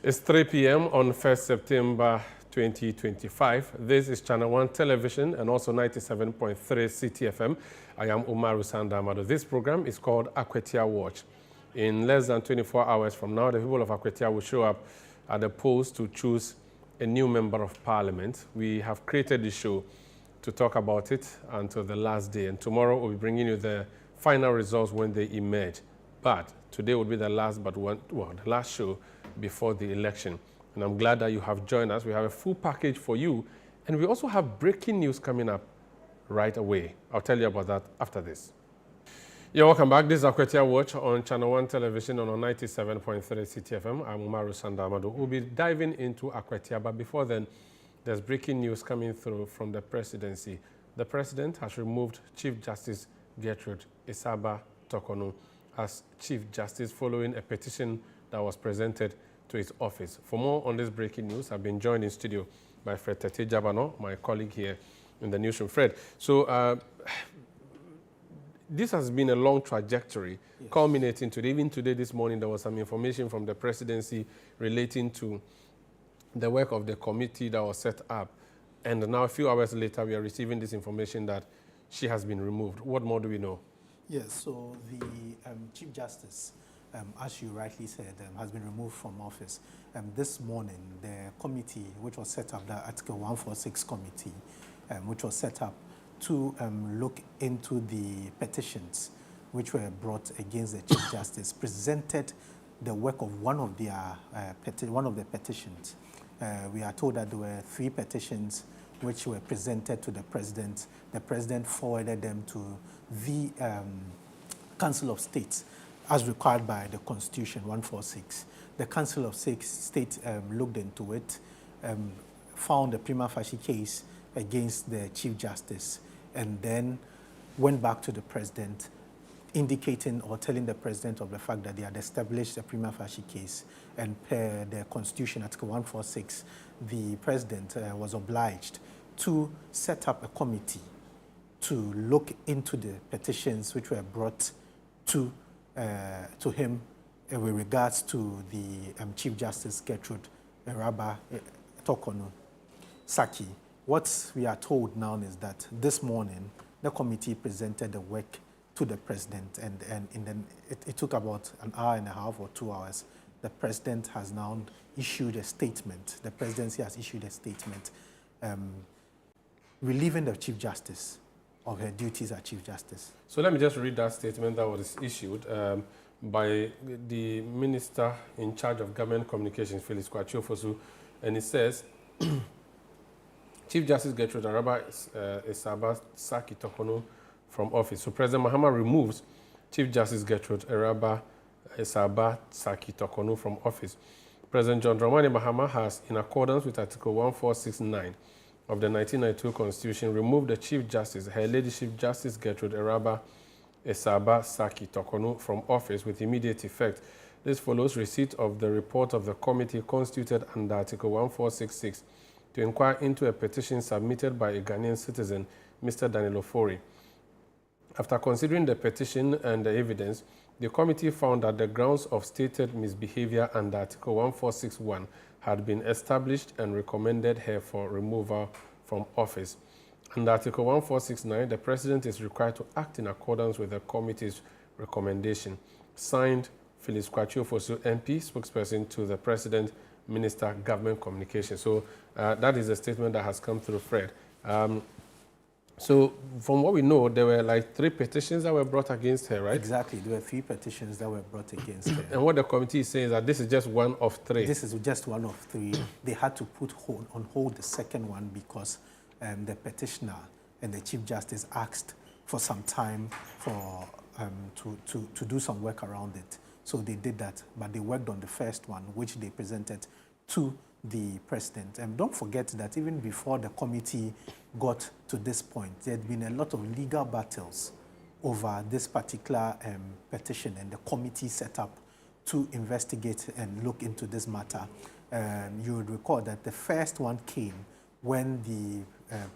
It's 3 p.m. on 1st September 2025. This is Channel One Television and also 97.3 CTFM. I am Umaru Sandamado. This program is called Akwatia Watch. In less than 24 hours from now, the people of Akwatia will show up at the polls to choose a new member of parliament. We have created the show to talk about it until the last day. And tomorrow we'll be bringing you the final results when they emerge. But today will be the last, the last show before the election. And I'm glad that you have joined us. We have a full package for you. And we also have breaking news coming up right away. I'll tell you about that after this. Yeah, welcome back. This is Akwatia Watch on Channel One Television and on 97.3 CTFM. I'm Umaru Sandamado. We'll be diving into Akwatia, but before then, there's breaking news coming through from the presidency. The president has removed Chief Justice Gertrude Isaba Tokonu as Chief Justice following a petition that was presented to his office. For more on this breaking news, I've been joined in studio by Fred Tete Jabano, my colleague here in the newsroom. Fred, so this has been a long trajectory, yes, culminating today. Even today, this morning, there was some information from the presidency relating to the work of the committee that was set up. And now, a few hours later, we are receiving this information that she has been removed. What more do we know? Yes, so the Chief Justice, as you rightly said, has been removed from office. This morning, the committee, which was set up, the Article 146 committee, which was set up to look into the petitions which were brought against the Chief Justice, presented the work of one of the petitions. We are told that there were 3 petitions which were presented to the President. The President forwarded them to the Council of State, as required by the Constitution 146. The Council of State looked into it, found a prima facie case against the Chief Justice, and then went back to the President, indicating or telling the President of the fact that they had established a prima facie case. And per the Constitution, Article 146, the President was obliged to set up a committee to look into the petitions which were brought to him with regards to the Chief Justice Gertrude Isaba Tokonu Saki. What we are told now is that this morning the committee presented the work to the President, and it took about an hour and a half or 2 hours. The President has now issued a statement. The Presidency has issued a statement relieving the Chief Justice of her duties as Chief Justice. So let me just read that statement that was issued by the Minister in charge of Government Communications, Phyllis Kwachiofosu, and it says, Chief Justice Gertrude Isaba Saki Tokonu from office. So President Mahama removes Chief Justice Gertrude Isaba Saki Tokonu from office. President John Dramani Mahama has, in accordance with Article 1469 of the 1992 Constitution, removed the Chief Justice, Her Ladyship Justice Gertrude Isaba Saki Tokonu from office with immediate effect. This follows receipt of the report of the committee constituted under Article 1466 to inquire into a petition submitted by a Ghanaian citizen, Mr. Daniel Ofori. After considering the petition and the evidence, the committee found that the grounds of stated misbehavior under Article 1461 had been established and recommended her for removal from office. Under Article 1469, the President is required to act in accordance with the committee's recommendation. Signed, Phyllis Kwachiofosu, MP, spokesperson to the President, Minister, Government Communications. So that is a statement that has come through, Fred. So from what we know, there were like 3 petitions that were brought against her, right? Exactly. There were 3 petitions that were brought against her. And what the committee is saying is that this is just one of 3. This is just one of 3. They had to put on hold the second one because the petitioner and the Chief Justice asked for some time for to do some work around it. So they did that, but they worked on the first one, which they presented to the President. And don't forget that even before the committee got to this point, there had been a lot of legal battles over this particular petition, and the committee set up to investigate and look into this matter. You would recall that the first one came when the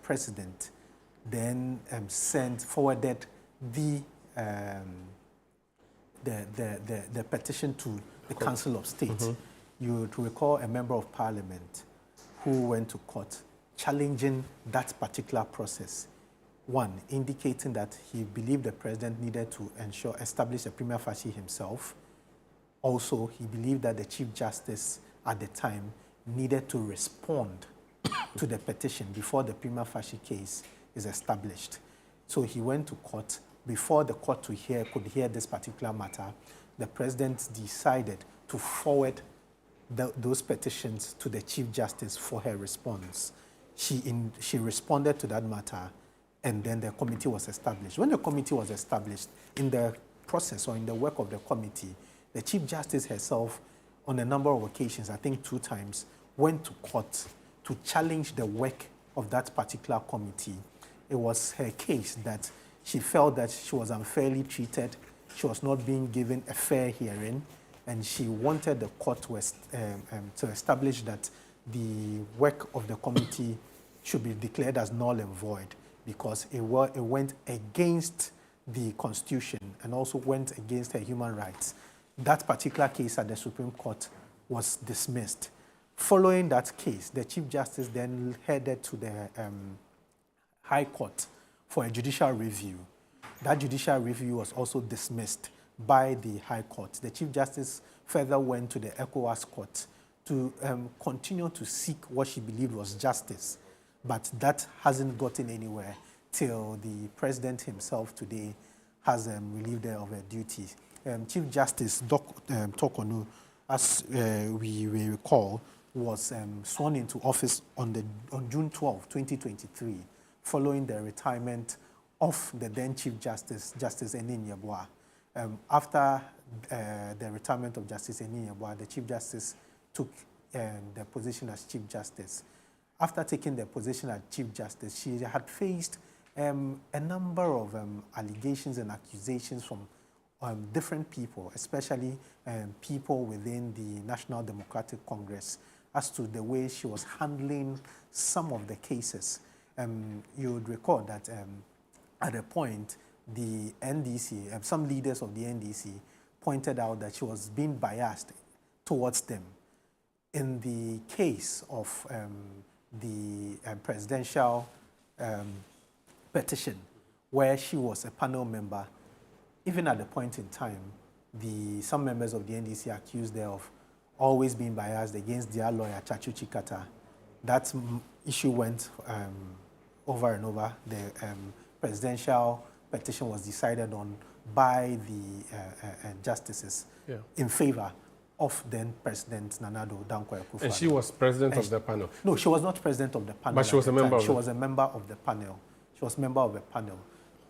President then forwarded the petition to the Council of State. you would recall a member of parliament who went to court challenging that particular process. One, indicating that he believed the president needed to establish a prima facie himself. Also, he believed that the Chief Justice at the time needed to respond to the petition before the prima facie case is established. So he went to court. Before the court could hear this particular matter, the president decided to forward those petitions to the Chief Justice for her response. She responded to that matter, and then the committee was established. When the committee was established, in the process or in the work of the committee, the Chief Justice herself, on a number of occasions, I think 2 times, went to court to challenge the work of that particular committee. It was her case that she felt that she was unfairly treated, she was not being given a fair hearing, and she wanted the court to establish that the work of the committee should be declared as null and void because it went against the Constitution and also went against her human rights. That particular case at the Supreme Court was dismissed. Following that case, the Chief Justice then headed to the High Court for a judicial review. That judicial review was also dismissed by the High Court. The Chief Justice further went to the ECOWAS Court to continue to seek what she believed was justice, but that hasn't gotten anywhere till the President himself today has relieved her of her duties. Chief Justice Tokonu, as we recall, was sworn into office on June 12, 2023, following the retirement of the then Chief Justice, Justice Enin Yeboah. After the retirement of Justice Enin Yeboah, the Chief Justice took the position as Chief Justice. After taking the position as Chief Justice, she had faced a number of allegations and accusations from different people, especially people within the National Democratic Congress, as to the way she was handling some of the cases. You would recall that at a point, the NDC, some leaders of the NDC pointed out that she was being biased towards them. In the case of the presidential petition, where she was a panel member, even at the point in time, some members of the NDC accused her of always being biased against their lawyer, Chachu Chikata. That issue went over and over. The presidential petition was decided on by the justices in favor of then President Nana Addo Dankwa Akufo-Addo. And she was president of the panel? No, she was not president of the panel. But she was a member of it? She was a member of the panel. She was a member of the panel.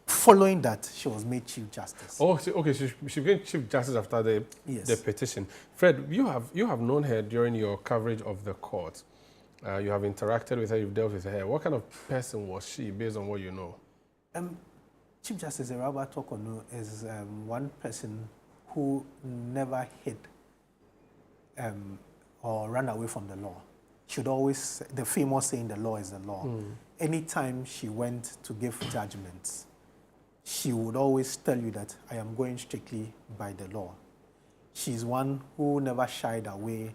Following that, she was made Chief Justice. Oh, okay. She became Chief Justice after the petition. Fred, you have known her during your coverage of the court. You have interacted with her. You've dealt with her. What kind of person was she, based on what you know? Chief Justice Eraba Tokonu is one person who never hid or ran away from the law. She'd always, the famous saying, the law is the law. Anytime she went to give judgments, she would always tell you that I am going strictly by the law. She's one who never shied away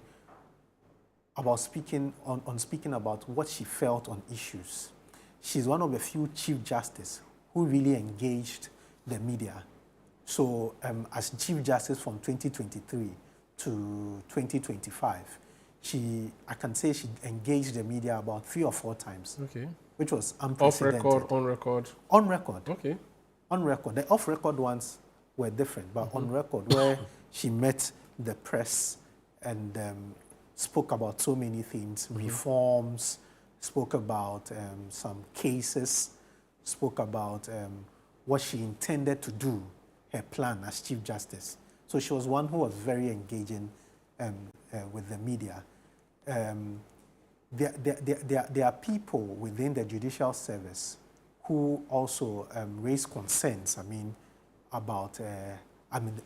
about speaking about what she felt on issues. She's one of the few Chief Justices who really engaged the media. So as Chief Justice from 2023 to 2025, I can say she engaged the media about 3 or 4 times, which was unprecedented. Off record, on record? On record. Okay. On record. The off-record ones were different, but on record, where she met the press and spoke about so many things, reforms, spoke about some cases, spoke about what she intended to do, her plan as Chief Justice. So she was one who was very engaging with the media. There are people within the judicial service who also raise concerns, about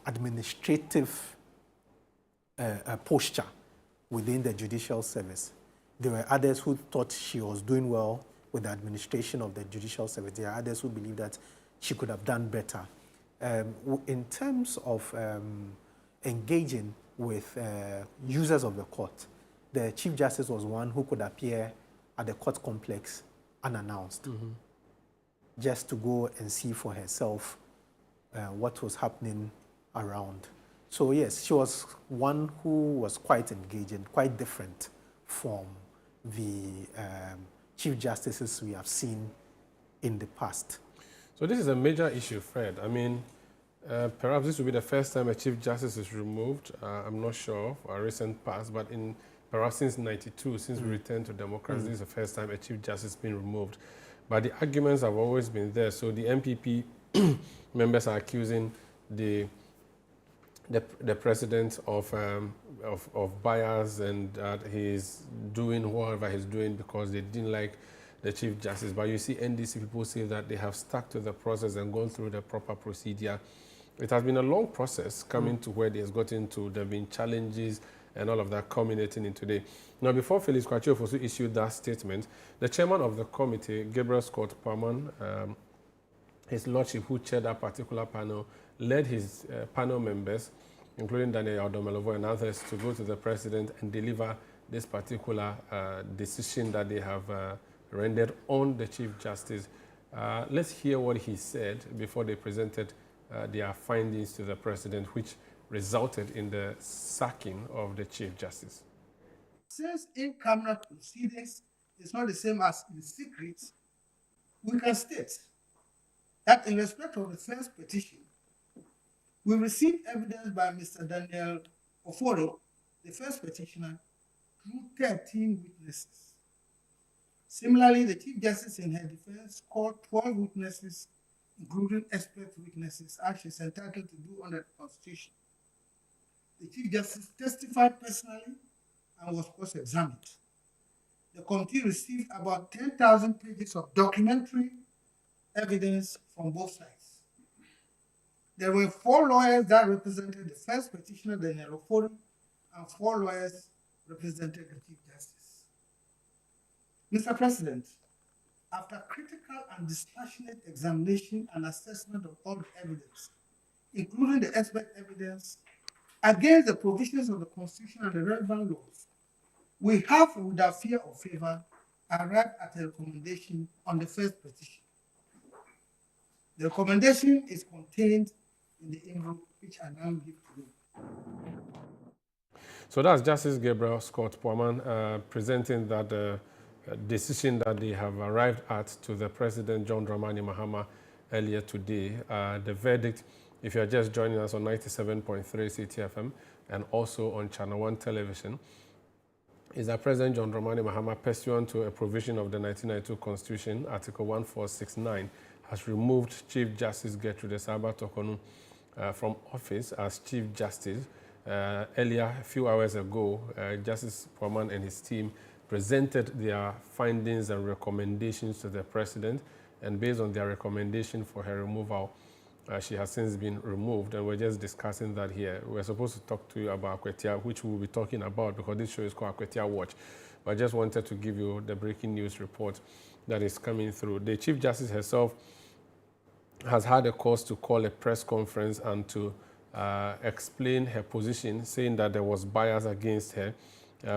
administrative posture within the judicial service. There were others who thought she was doing well with the administration of the judicial service. There are others who believe that she could have done better. In terms of engaging with users of the court. The Chief Justice was one who could appear at the court complex unannounced, just to go and see for herself what was happening around. So yes, she was one who was quite engaging, quite different from the Chief Justices we have seen in the past. So this is a major issue, Fred. I mean, perhaps this will be the first time a Chief Justice is removed. I'm not sure of a recent past, but perhaps since '92, since we returned to democracy, this is the first time a Chief Justice has been removed. But the arguments have always been there. So the MPP members are accusing the president of bias, and that he's doing whatever he's doing because they didn't like the Chief Justice. But you see NDC people say that they have stuck to the process and gone through the proper procedure. It has been a long process coming to where they has gotten to. There have been challenges and all of that culminating in today. Now, before Felix Kwachio also issued that statement, the chairman of the committee, Gabriel Scott Palman, his lordship, who chaired that particular panel, led his panel members, including Daniel Adomelovo and others, to go to the president and deliver this particular decision that they have rendered on the Chief Justice. Let's hear what he said before they presented their findings to the president, which resulted in the sacking of the Chief Justice. Since in-camera proceedings is not the same as in secret, we can state that in respect of the first petition, we received evidence by Mr. Daniel Oforo, the first petitioner, through 13 witnesses. Similarly, the Chief Justice in her defense called 12 witnesses, including expert witnesses, as she is entitled to do under the Constitution. The Chief Justice testified personally and was cross-examined. The committee received about 10,000 pages of documentary evidence from both sides. There were 4 lawyers that represented the first petitioner, Daniel Ofori, and 4 lawyers represented the Chief Justice. Mr. President, after critical and dispassionate examination and assessment of all the evidence, including the expert evidence, against the provisions of the Constitution and the relevant laws, we have, without fear or favor, arrived at a recommendation on the first petition. The recommendation is contained in the envelope which I now give to you. So that's Justice Gabriel Scott Palman presenting that decision that they have arrived at to the President John Dramani Mahama earlier today. The verdict, if you are just joining us on 97.3 CTFM and also on ChannelOne television, is that President John Dramani Mahama, pursuant to a provision of the 1992 Constitution, Article 1469, has removed Chief Justice Gertrude Saba Tokonu from office as Chief Justice. Earlier, a few hours ago, Justice Palman and his team presented their findings and recommendations to the President, and based on their recommendation for her removal, she has since been removed, and we're just discussing that here. We're supposed to talk to you about Akwatia, which we'll be talking about because this show is called Akwatia Watch. But I just wanted to give you the breaking news report that is coming through. The Chief Justice herself has had a cause to call a press conference and to explain her position, saying that there was bias against her,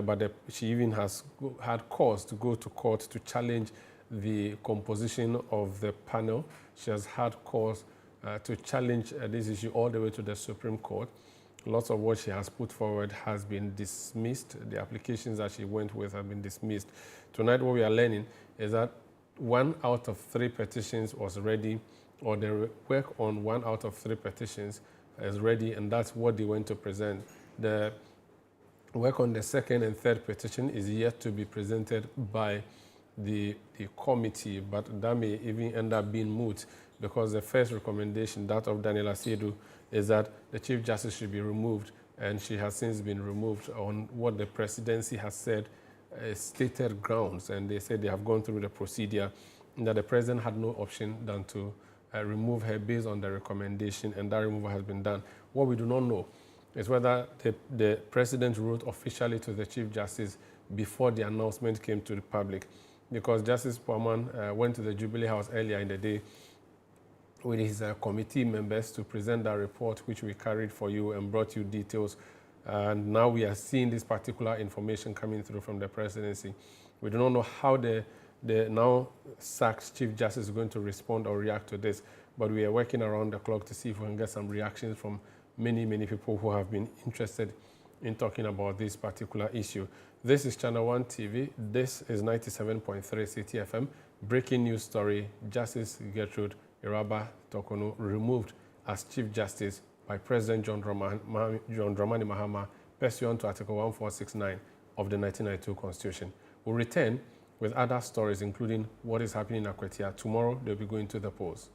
but she even has had cause to go to court to challenge the composition of the panel. She has had cause to challenge this issue all the way to the Supreme Court. Lots of what she has put forward has been dismissed. The applications that she went with have been dismissed. Tonight, what we are learning is that 1 out of 3 petitions was ready, or the work on 1 out of 3 petitions is ready, and that's what they went to present. The work on the 2nd and 3rd petition is yet to be presented by the committee, but that may even end up being moot, because the first recommendation, that of Daniela Siedu, is that the Chief Justice should be removed, and she has since been removed on what the Presidency has said stated grounds, and they said they have gone through the procedure, and that the President had no option than to remove her based on the recommendation, and that removal has been done. What we do not know is whether the President wrote officially to the Chief Justice before the announcement came to the public, because Justice Palman went to the Jubilee House earlier in the day with his committee members to present that report, which we carried for you and brought you details And now we are seeing this particular information coming through from the presidency. We do not know how the now sacked Chief Justice is going to respond or react to this, but we are working around the clock to see if we can get some reactions from many, many people who have been interested in talking about this particular issue. This is ChannelOne TV. This is 97.3 CTFM. Breaking news story: Justice Gertrude Iraba Tokonu removed as Chief Justice by President John Dramani Mahama, pursuant to Article 1469 of the 1992 Constitution. We'll return with other stories, including what is happening in Akwatia. Tomorrow, they'll be going to the polls.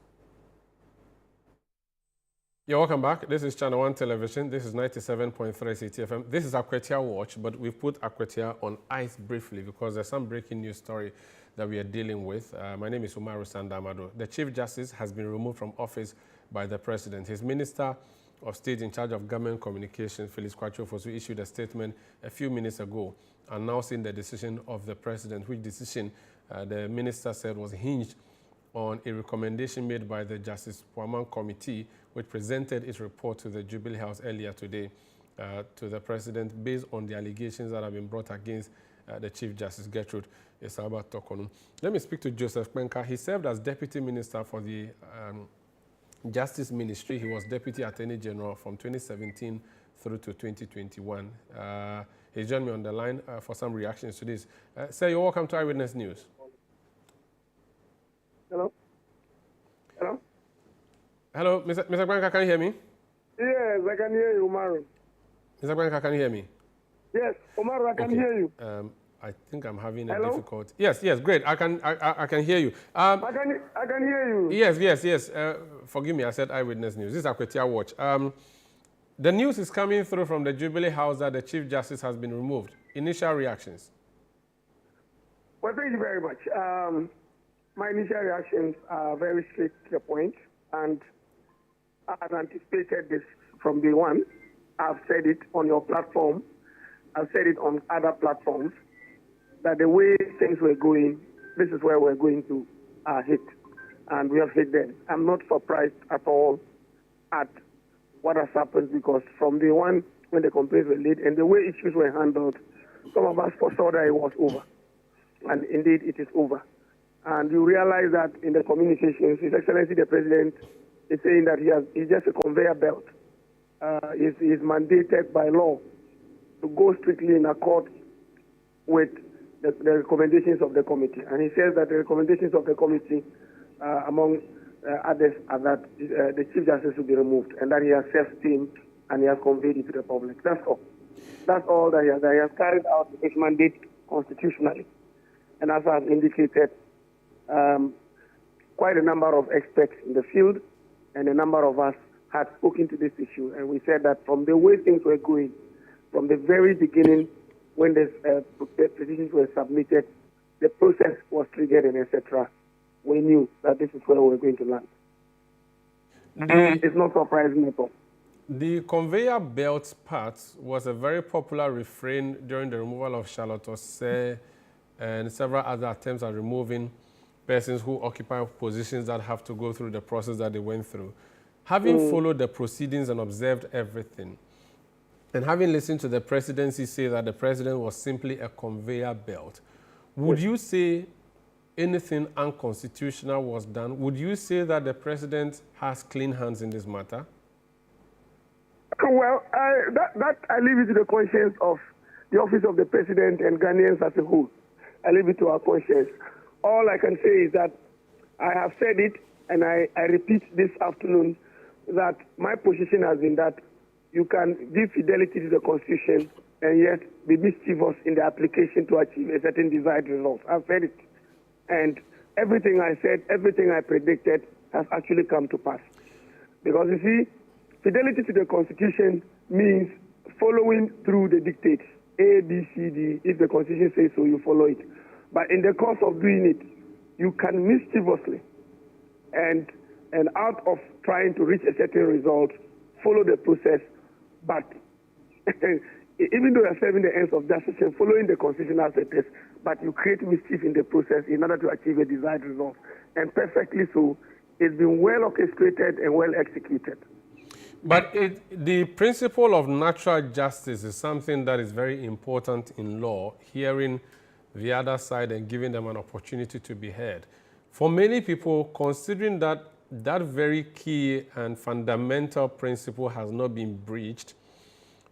Yeah, welcome back. This is ChannelOne Television. This is 97.3 CTFM. This is Akwatia Watch, but we've put Akwatia on ice briefly because there's some breaking news story that we are dealing with. My name is Umaru Sandamado. The Chief Justice has been removed from office by the President. His Minister of State in charge of Government Communications, Felix Kwachiofosu, issued a statement a few minutes ago announcing the decision of the President, which decision the Minister said was hinged on a recommendation made by the Justice Puaman Committee, which presented its report to the Jubilee House earlier today to the President based on the allegations that have been brought against the Chief Justice, Gertrude Iraba Tokonu. Let me speak to Joseph Kpenka. He served as Deputy Minister for the Justice Ministry. He was Deputy Attorney General from 2017 through to 2021. He joined me on the line for some reactions to this. Sir, you're welcome to Eyewitness News. Hello? Hello? Hello, Mr. Kpenka, can you hear me? Yes, I can hear you, Umaru. Mr. Kpenka, can you hear me? Yes, Umaru, I can hear you. I think I'm having a difficult. Yes, great. I can hear you. I can hear you. Yes. Forgive me, I said Eyewitness News. This is Akwatia Watch. The news is coming through from the Jubilee House that the Chief Justice has been removed. Initial reactions? Well, thank you very much. My initial reactions are very straight to the point, and I've anticipated this from day one. I've said it on your platform. I've said it on other platforms, that the way things were going, this is where we're going to hit, and we have hit them. I'm not surprised at all at what has happened, because from day one, when the complaints were laid and the way issues were handled, some of us foresaw that it was over, and indeed it is over. And you realize that in the communications, His Excellency the President is saying that he's just a conveyor belt. He's mandated by law to go strictly in accord with the recommendations of the committee. And he says that the recommendations of the committee, among others, are that the Chief Justice will be removed, and that he has self-esteemed and he has conveyed it to the public. That's all. That's all that he has carried out his mandate constitutionally. And as I've indicated, quite a number of experts in the field and a number of us had spoken to this issue, and we said that from the way things were going, from the very beginning, when the petitions were submitted, the process was triggered and etc., we knew that this is where we were going to land. It's not surprising at all. The conveyor belt part was a very popular refrain during the removal of Charlotte Osei and several other attempts at removing persons who occupy positions that have to go through the process that they went through. Having followed the proceedings and observed everything, and having listened to the presidency say that the president was simply a conveyor belt, would you say anything unconstitutional was done? Would you say that the president has clean hands in this matter? Well, that I leave it to the conscience of the office of the president and Ghanaians as a whole. I leave it to our conscience. All I can say is that I have said it, and I repeat this afternoon, that my position has been that you can give fidelity to the Constitution and yet be mischievous in the application to achieve a certain desired result. I've said it. And everything I said, everything I predicted has actually come to pass. Because you see, fidelity to the Constitution means following through the dictates, A, B, C, D. If the Constitution says so, you follow it. But in the course of doing it, you can mischievously and out of trying to reach a certain result, follow the process. But even though you're serving the ends of justice and following the Constitution as it is, but you create mischief in the process in order to achieve a desired result. And perfectly so, it's been well orchestrated and well executed. But the principle of natural justice is something that is very important in law, hearing the other side and giving them an opportunity to be heard. For many people, considering that that very key and fundamental principle has not been breached,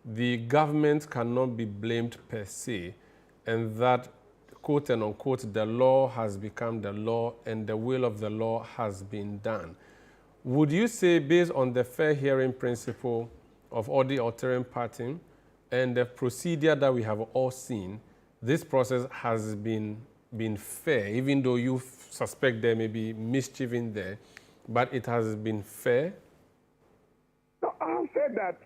the government cannot be blamed per se, and that, quote and unquote, the law has become the law and the will of the law has been done. Would you say, based on the fair hearing principle of order altering parting and the procedure that we have all seen, this process has been fair, even though you suspect there may be mischief in there, but it has been fair? No, I have said that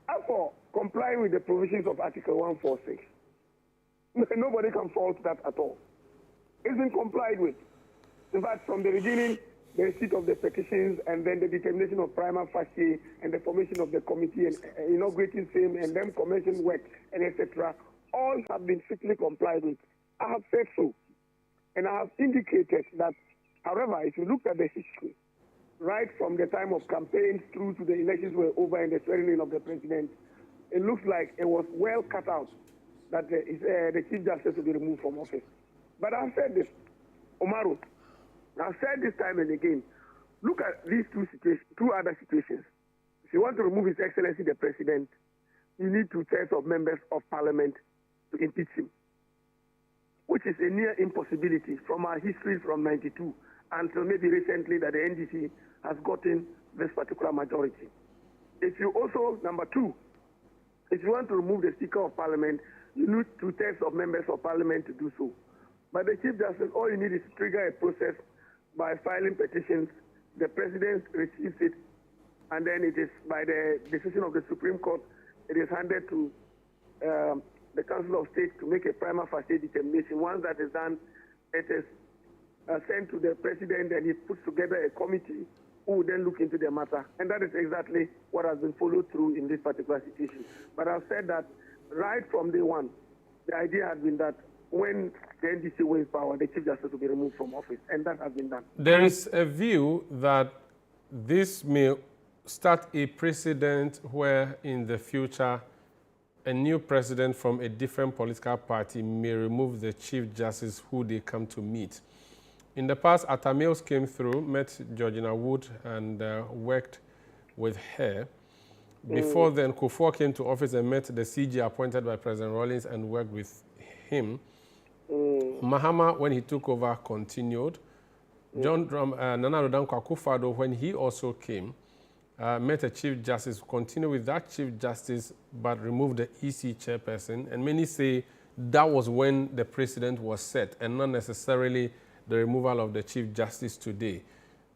as for complying with the provisions of Article 146, nobody can fault that at all. It's been complied with. In fact, from the beginning, the receipt of the petitions and then the determination of prima facie and the formation of the committee and inaugurating same and then commission work and etc. all have been strictly complied with. I have said so. And I have indicated that, however, if you look at the history, right from the time of campaigns through to the elections were over and the swearing in of the president, it looks like it was well cut out that the Chief Justice will be removed from office. But I've said this, Umaru, I've said this time and again, look at these two other situations. If you want to remove His Excellency the President, you need 2/3 of members of Parliament to impeach him, which is a near impossibility from our history from 92 until maybe recently that the NDC has gotten this particular majority. If you also, number two, if you want to remove the Speaker of Parliament, you need 2/3 of members of Parliament to do so. But the Chief Justice, all you need is to trigger a process by filing petitions. The President receives it, and then it is by the decision of the Supreme Court, it is handed to the Council of State to make a prima facie determination. Once that is done, it is sent to the President, and he puts together a committee who will then look into the matter. And that is exactly what has been followed through in this particular situation. But I've said that right from day one, the idea has been that when the NDC wins power, the Chief Justice will be removed from office, and that has been done. There is a view that this may start a precedent where in the future a new president from a different political party may remove the Chief Justice who they come to meet. In the past, Atta Mills came through, met Georgina Wood, and worked with her. Before then, Kufuor came to office and met the CG appointed by President Rawlings and worked with him. Mahama, when he took over, continued. Nana Addo Dankwa Akufo-Addo, when he also came, met a Chief Justice, continued with that Chief Justice, but removed the EC chairperson. And many say that was when the precedent was set, and not necessarily the removal of the Chief Justice today.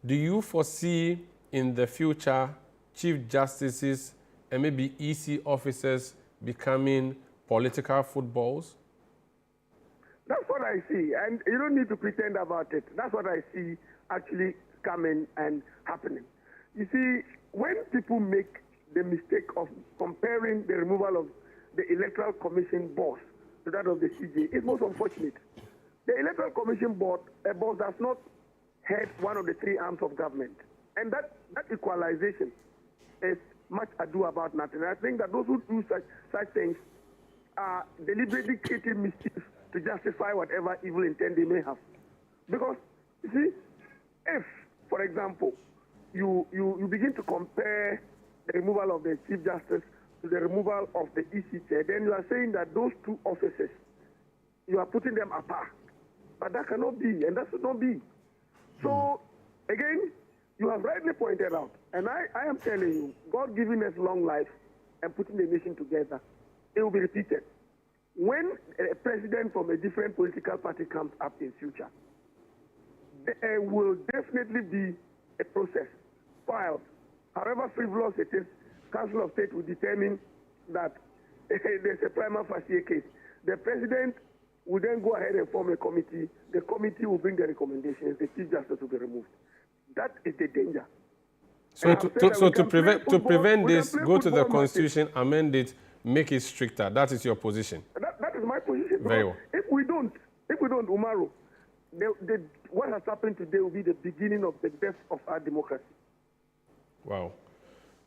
Do you foresee in the future Chief Justices and maybe EC officers becoming political footballs? That's what I see, and you don't need to pretend about it. That's what I see actually coming and happening. You see, when people make the mistake of comparing the removal of the Electoral Commission boss to that of the CJ, it's most unfortunate. The Electoral Commission boss does not head one of the three arms of government, and that equalization is much ado about nothing. I think that those who do such things are deliberately creating mischief to justify whatever evil intent they may have. Because, you see, if, for example, you begin to compare the removal of the Chief Justice to the removal of the EC chair, then you are saying that those two offices, you are putting them apart. But that cannot be, and that should not be. So, again, you have rightly pointed out, and I am telling you, God giving us long life and putting the nation together, it will be repeated. When a president from a different political party comes up in future, there will definitely be a process filed. However frivolous it is, Council of State will determine that there's a prima facie case. The president will then go ahead and form a committee. The committee will bring the recommendations. The Chief Justice will be removed. That is the danger. So to prevent this, go to the Constitution, amend it, make it stricter. That is your position. That is my position. Very well. If we don't, Umaru, what has happened today will be the beginning of the death of our democracy. Wow.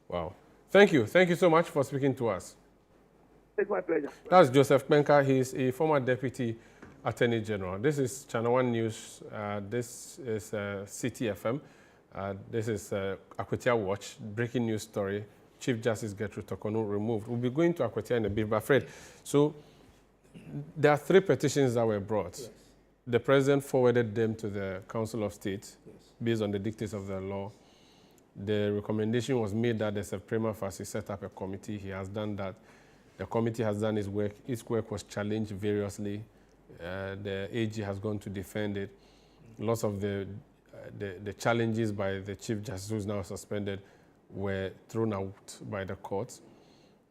Wow. Thank you. Thank you so much for speaking to us. It's my pleasure. That's Joseph Benka. He's a former Deputy Attorney General. This is ChannelOne News. This is City FM. This is Akwatia Watch. Breaking news story. Chief Justice Gertrude Tokonu removed. We'll be going to Akwatia in a bit, but Fred, so there are 3 petitions that were brought. Yes. The President forwarded them to the Council of State Yes. based on the dictates of the law. The recommendation was made that the prima facie set up a committee. He has done that. The committee has done its work. Its work was challenged variously. The AG has gone to defend it. Lots of the challenges by the Chief Justice, who is now suspended, were thrown out by the courts.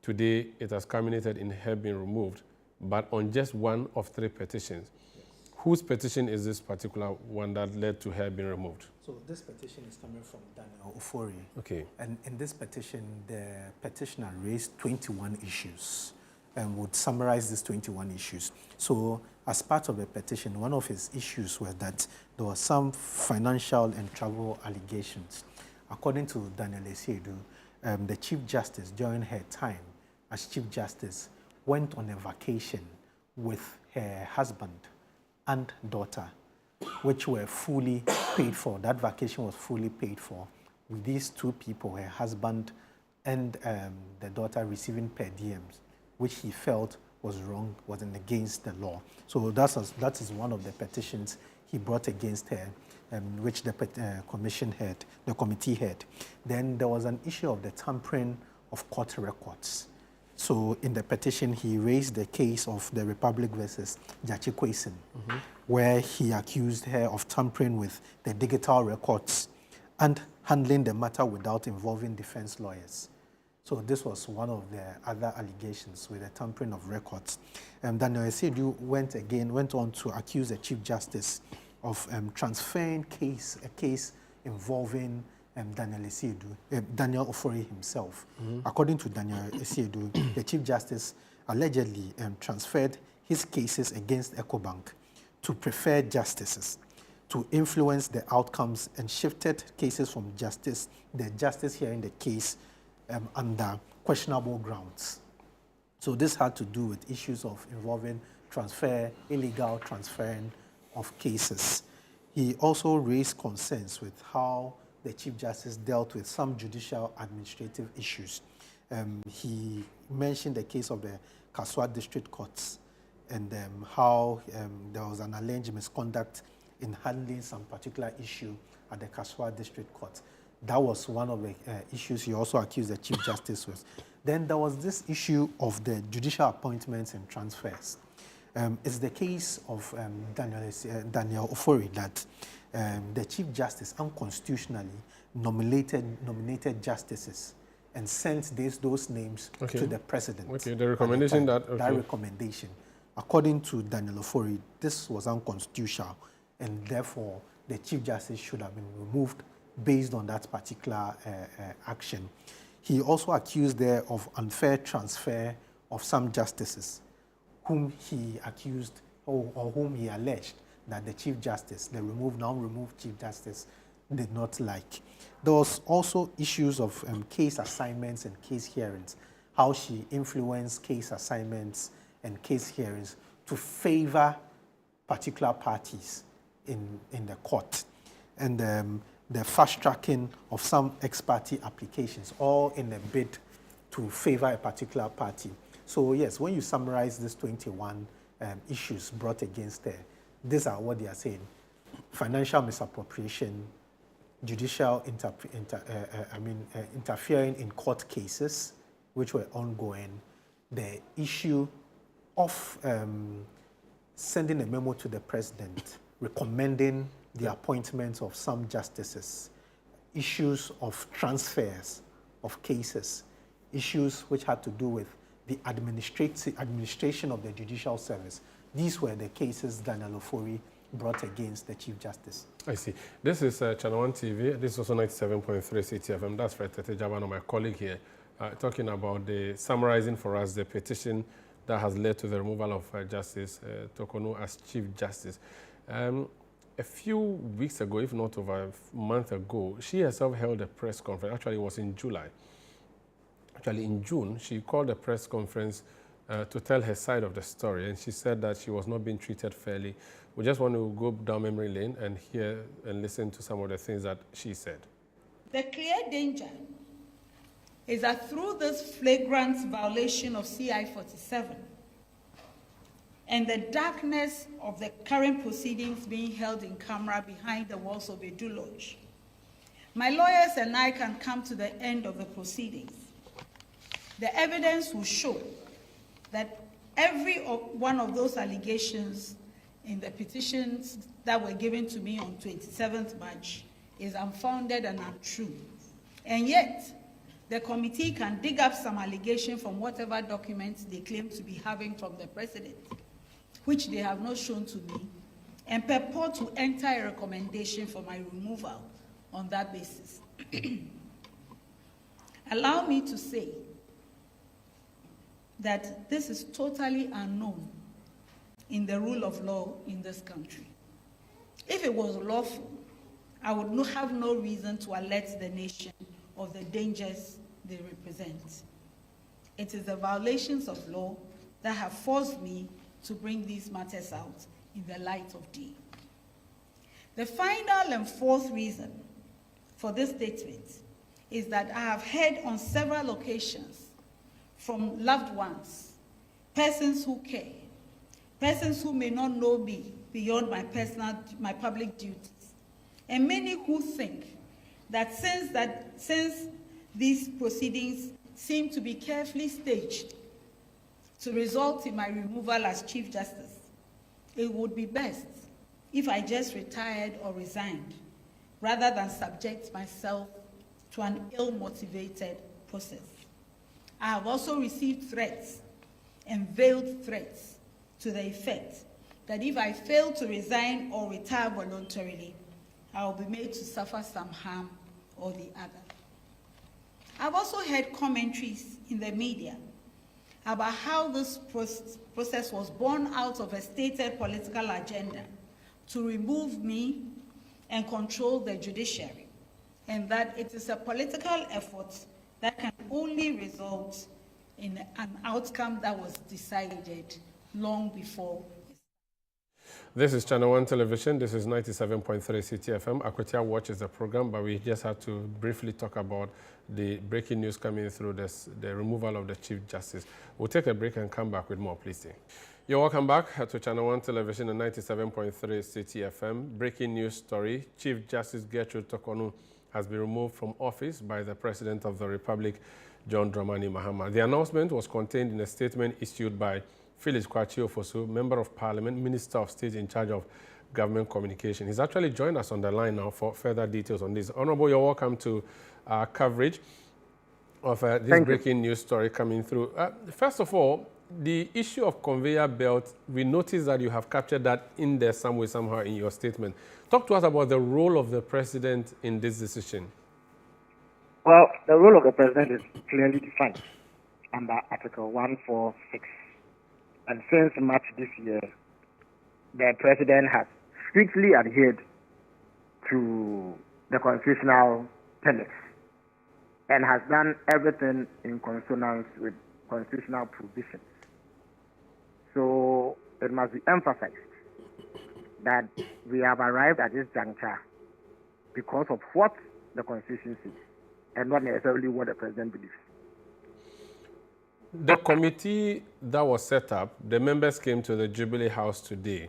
Today, it has culminated in her being removed, but on just one of 3 petitions. Yes. Whose petition is this particular one that led to her being removed? So this petition is coming from Daniel Ofori. Okay. And in this petition, the petitioner raised 21 issues and would summarize these 21 issues. So as part of the petition, one of his issues was that there were some financial and travel allegations. According to Daniel Esiedu, the Chief Justice, during her time as Chief Justice, went on a vacation with her husband and daughter, which were fully paid for. That vacation was fully paid for, with these 2 people, her husband and the daughter, receiving per diems, which he felt was wrong, was against the law. So that is one of the petitions he brought against her, which the committee had. Then there was an issue of the tampering of court records. So in the petition, he raised the case of the Republic versus Jachi Kwesen, where he accused her of tampering with the digital records and handling the matter without involving defense lawyers. So this was one of the other allegations with the tampering of records. Daniel Esiedu went on to accuse the Chief Justice of transferring a case involving Daniel Ofori himself. According to Daniel Esiedu, the Chief Justice allegedly transferred his cases against EcoBank to preferred justices to influence the outcomes and shifted cases from the justice hearing the case under questionable grounds. So this had to do with issues of involving illegal transferring of cases. He also raised concerns with how the Chief Justice dealt with some judicial administrative issues. He mentioned the case of the Kaswa District Courts and how there was an alleged misconduct in handling some particular issue at the Kaswa District Court. That was one of the issues he also accused the Chief Justice with. Then there was this issue of the judicial appointments and transfers. It's the case of Daniel Ofori that the Chief Justice unconstitutionally nominated justices and sent those names to the President. Okay, the recommendation that recommendation. According to Daniel Ofori, this was unconstitutional, and therefore the Chief Justice should have been removed based on that particular action. He also accused her of unfair transfer of some justices, whom he accused or whom he alleged that the Chief Justice, the now removed Chief Justice, did not like. There was also issues of case assignments and case hearings, how she influenced case assignments and case hearings to favor particular parties in the court, and the fast-tracking of some ex parte applications, all in a bid to favor a particular party. So yes, when you summarize these 21 issues brought against her, these are what they are saying: financial misappropriation, judicial interfering in court cases, which were ongoing, the issue of sending a memo to the President recommending the appointment of some justices, issues of transfers of cases, issues which had to do with the administration of the judicial service. These were the cases Daniel Ofori brought against the Chief Justice. I see. This is ChannelOne TV. This is also 97.3 CTFM. That's Fred Tete-Jabano, my colleague here, talking about summarizing for us the petition that has led to the removal of Justice Tokonu as Chief Justice. A few weeks ago, if not over a month ago, she herself held a press conference. Actually, it was in July. actually in June, she called a press conference to tell her side of the story, and she said that she was not being treated fairly. We just want to go down memory lane and hear and listen to some of the things that she said. The clear danger is that through this flagrant violation of CI 47 and the darkness of the current proceedings being held in camera behind the walls of Edu Lodge, my lawyers and I can come to the end of the proceedings. The evidence will show that every one of those allegations in the petitions that were given to me on 27th March is unfounded and untrue. And yet, the committee can dig up some allegation from whatever documents they claim to be having from the president, which they have not shown to me, and purport to enter a recommendation for my removal on that basis. Allow me to say that this is totally unknown in the rule of law in this country. If it was lawful, I would have no reason to alert the nation of the dangers they represent. It is the violations of law that have forced me to bring these matters out in the light of day. The final and fourth reason for this statement is that I have heard on several occasions from loved ones, persons who care, persons who may not know me beyond my public duties, and many who think that since these proceedings seem to be carefully staged to result in my removal as Chief Justice, it would be best if I just retired or resigned, rather than subject myself to an ill-motivated process. I have also received threats and veiled threats to the effect that if I fail to resign or retire voluntarily, I will be made to suffer some harm or the other. I've also heard commentaries in the media about how this process was born out of a stated political agenda to remove me and control the judiciary, and that it is a political effort that can only result in an outcome that was decided long before. This is ChannelOne Television. This is 97.3 CTFM. Akwatia Watch is the program, but we just had to briefly talk about the breaking news coming through the removal of the Chief Justice. We'll take a break and come back with more, please. You're welcome back to ChannelOne Television and 97.3 CTFM. Breaking news story. Chief Justice Gertrude Tokonu has been removed from office by the President of the Republic, John Dramani Mahama. The announcement was contained in a statement issued by Felix Kwachiofosu, Member of Parliament, Minister of State in charge of Government Communication. He's actually joined us on the line now for further details on this. Honorable, you're welcome to our coverage of this breaking news story coming through. First of all, the issue of conveyor belt, we noticed that you have captured that in there some way, somehow in your statement. Talk to us about the role of the President in this decision. Well, the role of the President is clearly defined under Article 146. And since March this year, the President has strictly adhered to the constitutional tenets and has done everything in consonance with constitutional provisions. So it must be emphasized that we have arrived at this juncture because of what the Constitution says and not necessarily what the President believes. The committee that was set up, the members came to the Jubilee House today.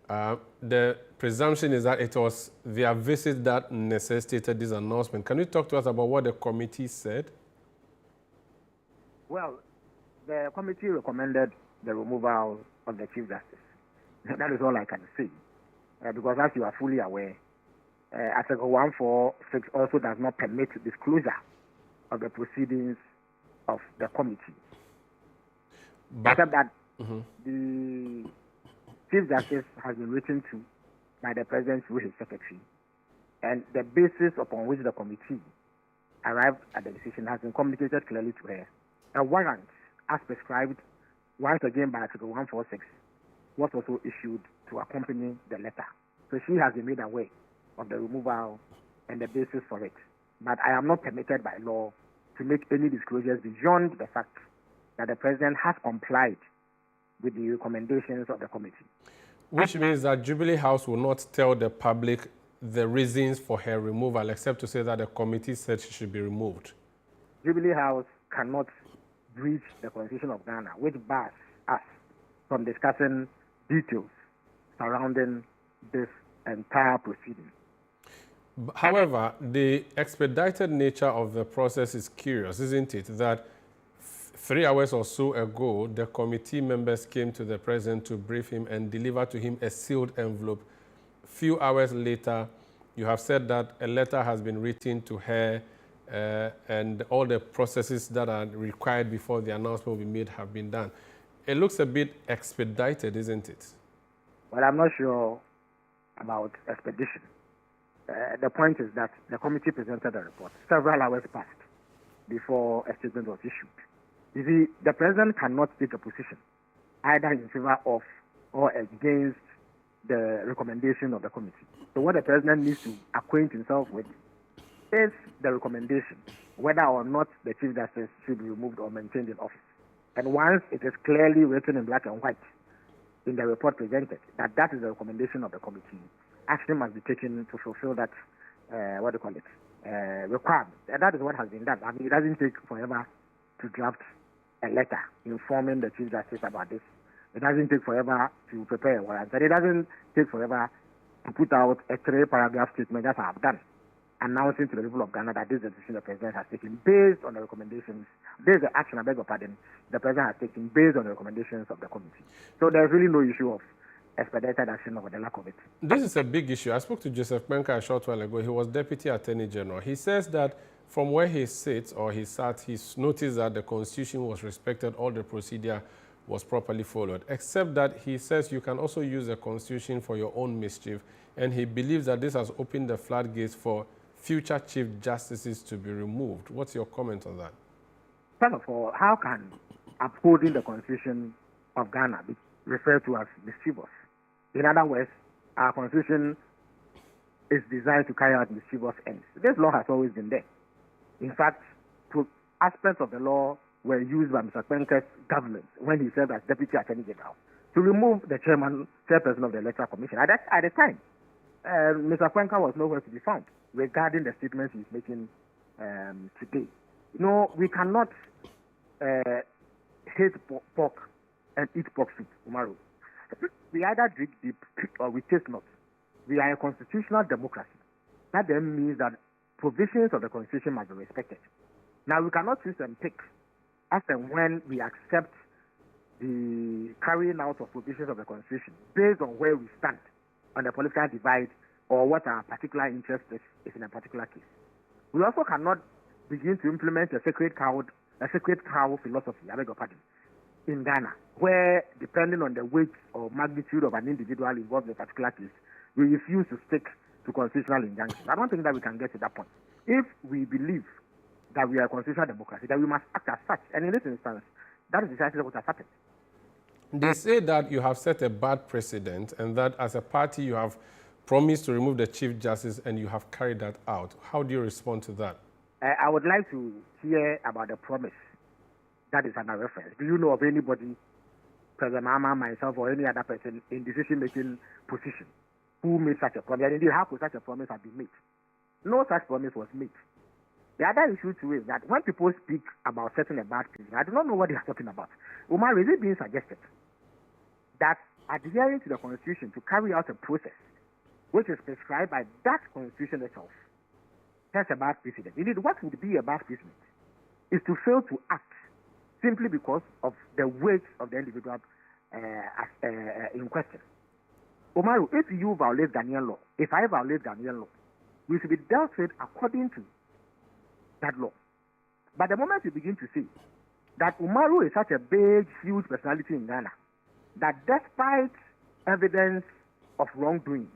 The presumption is that it was their visit that necessitated this announcement. Can you talk to us about what the committee said? Well, the committee recommended the removal of the Chief Justice. That is all I can say. Because as you are fully aware, Article 146 also does not permit disclosure of the proceedings of the committee. Except that the Chief Justice has been written to by the President through his secretary, and the basis upon which the committee arrived at the decision has been communicated clearly to her. A warrant, as prescribed once again by Article 146, was also issued to accompany the letter. So she has been made aware of the removal and the basis for it. But I am not permitted by law to to make any disclosures beyond the fact that the president has complied with the recommendations of the committee. Which means that Jubilee House will not tell the public the reasons for her removal, except to say that the committee said she should be removed. Jubilee House cannot breach the Constitution of Ghana, which bars us from discussing details surrounding this entire proceeding. However, the expedited nature of the process is curious, isn't it? That 3 hours or so ago, the committee members came to the president to brief him and deliver to him a sealed envelope. Few hours later, you have said that a letter has been written to her and all the processes that are required before the announcement will be made have been done. It looks a bit expedited, isn't it? Well, I'm not sure about expedition. The point is that the committee presented a report. Several hours passed before a statement was issued. You see, the president cannot take a position either in favor of or against the recommendation of the committee. So what the president needs to acquaint himself with is the recommendation, whether or not the Chief Justice should be removed or maintained in office. And once it is clearly written in black and white in the report presented that that is the recommendation of the committee, action must be taken to fulfill that, requirement. And that is what has been done. I mean, it doesn't take forever to draft a letter informing the Chief Justice about this. It doesn't take forever to prepare a warrant. And it doesn't take forever to put out a 3-paragraph statement that I have done, announcing to the people of Ghana that this is the decision the president has taken based on the recommendations. This is the action, I beg your pardon, the president has taken based on the recommendations of the committee. So there's really no issue of expedited action or the lack of it. This is a big issue. I spoke to Joseph Menka a short while ago. He was Deputy Attorney General. He says that from where he sits or he sat, he's noticed that the Constitution was respected, all the procedure was properly followed, except that he says you can also use the Constitution for your own mischief, and he believes that this has opened the floodgates for future Chief Justices to be removed. What's your comment on that? First of all, how can upholding the Constitution of Ghana be referred to as mischievous? In other words, our Constitution is designed to carry out mischievous ends. This law has always been there. In fact, aspects of the law were used by Mr. Kwenke's government when he served as Deputy Attorney General to remove the chairperson of the Electoral Commission. At the time, Mr. Kwenke was nowhere to be found regarding the statements he's making today. You know, we cannot hate pork and eat pork soup, Umaru. We either drink deep or we taste not. We are a constitutional democracy. That then means that provisions of the Constitution must be respected. Now, we cannot choose and pick as and when we accept the carrying out of provisions of the Constitution based on where we stand on the political divide or what our particular interest is in a particular case. We also cannot begin to implement a sacred cow philosophy, I beg your pardon, in Ghana, where depending on the weight or magnitude of an individual involved in a particular case, we refuse to stick to constitutional injunctions. I don't think that we can get to that point. If we believe that we are a constitutional democracy, that we must act as such, and in this instance, that is precisely what has happened. They say that you have set a bad precedent and that as a party you have promised to remove the Chief Justice and you have carried that out. How do you respond to that? I would like to hear about the promise that is under reference. Do you know of anybody, President Mahama, myself, or any other person in decision-making position who made such a promise? And indeed, how could such a promise have been made? No such promise was made. The other issue too is that when people speak about setting a bad precedent, I do not know what they are talking about. Umar, is it being suggested that adhering to the Constitution to carry out a process which is prescribed by that Constitution itself sets a bad precedent? Indeed, what would be a bad precedent is to fail to act simply because of the weight of the individual in question. Umaru, if you violate Ghanaian law, if I violate Ghanaian law, we should be dealt with according to that law. But the moment you begin to see that Umaru is such a big, huge personality in Ghana, that despite evidence of wrongdoing,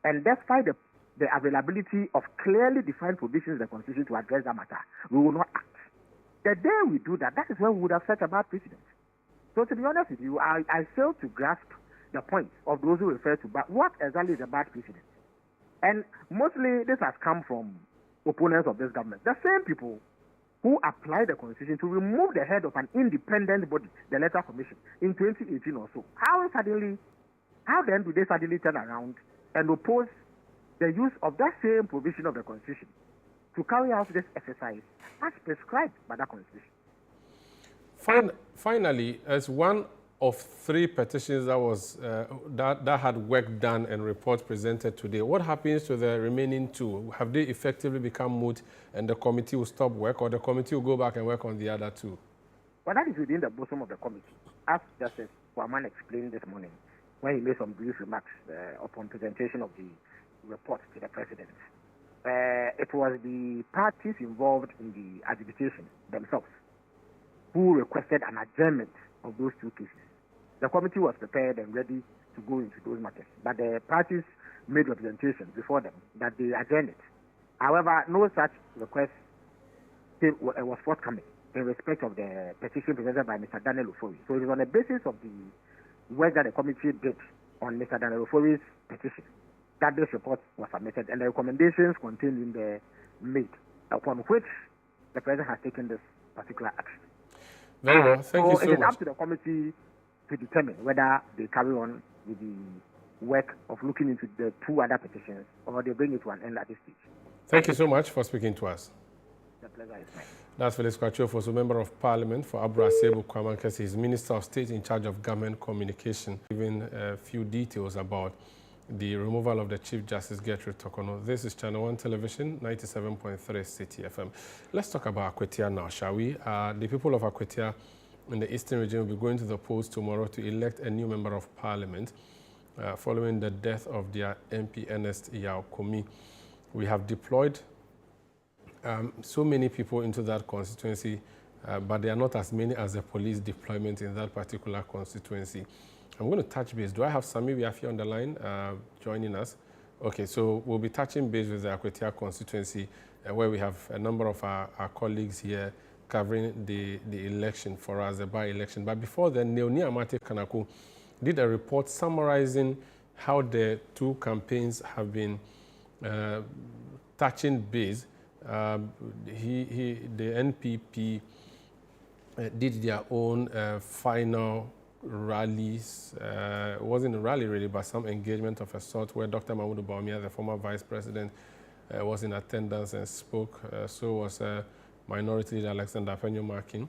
and despite the availability of clearly defined provisions in the Constitution to address that matter, we will not act. The day we do that, that is when we would have set a bad precedent. So to be honest with you, I fail to grasp the point of those who refer to what exactly is a bad precedent. And mostly this has come from opponents of this government. The same people who applied the Constitution to remove the head of an independent body, the Electoral Commission, in 2018 or so. How then do they suddenly turn around and oppose the use of that same provision of the Constitution to carry out this exercise as prescribed by that Constitution? Finally, as one of 3 petitions that was that had work done and reports presented today, what happens to the remaining 2? Have they effectively become moot and the committee will stop work, or the committee will go back and work on the other 2? Well, that is within the bosom of the committee, as Justice Waman explained this morning when he made some brief remarks upon presentation of the report to the President. It was the parties involved in the adjudication themselves who requested an adjournment of those 2 cases. The committee was prepared and ready to go into those matters, but the parties made representation before them that they adjourned it. However, no such request was forthcoming in respect of the petition presented by Mr. Daniel Ofori. So it is on the basis of the work that the committee did on Mr. Daniel Ofori's petition that this report was submitted, and the recommendations contained in the made, upon which the President has taken this particular action. Very well. Thank you so much. It is up to the committee to determine whether they carry on with the work of looking into the 2 other petitions or they bring it to an end at this stage. Thank you so much for speaking to us. The pleasure is mine. That's Felix Kwachiofoso, Member of Parliament for Abra Sebu Kwamankesi. He's Minister of State in charge of Government Communication, giving a few details about the removal of the Chief Justice Gertrude Tokono. This is ChannelOne Television, 97.3 City FM. Let's talk about Akwatia now, shall we? The people of Akwatia in the Eastern region will be going to the polls tomorrow to elect a new Member of Parliament following the death of their MP Ernest Yao Komi. We have deployed so many people into that constituency, but there are not as many as the police deployment in that particular constituency. I'm going to touch base. Do I have Sami Wiafi on the line joining us? Okay, so we'll be touching base with the Akwatia constituency where we have a number of our colleagues here covering the election for us, the by-election. But before then, Neoni Amate Kanaku did a report summarizing how the 2 campaigns have been touching base. The NPP did their own final rallies. It wasn't a rally really, but some engagement of a sort where Dr. Mahmoud Bawumia, the former vice president, was in attendance and spoke. So was Minority Leader Alexander Penyo Markin.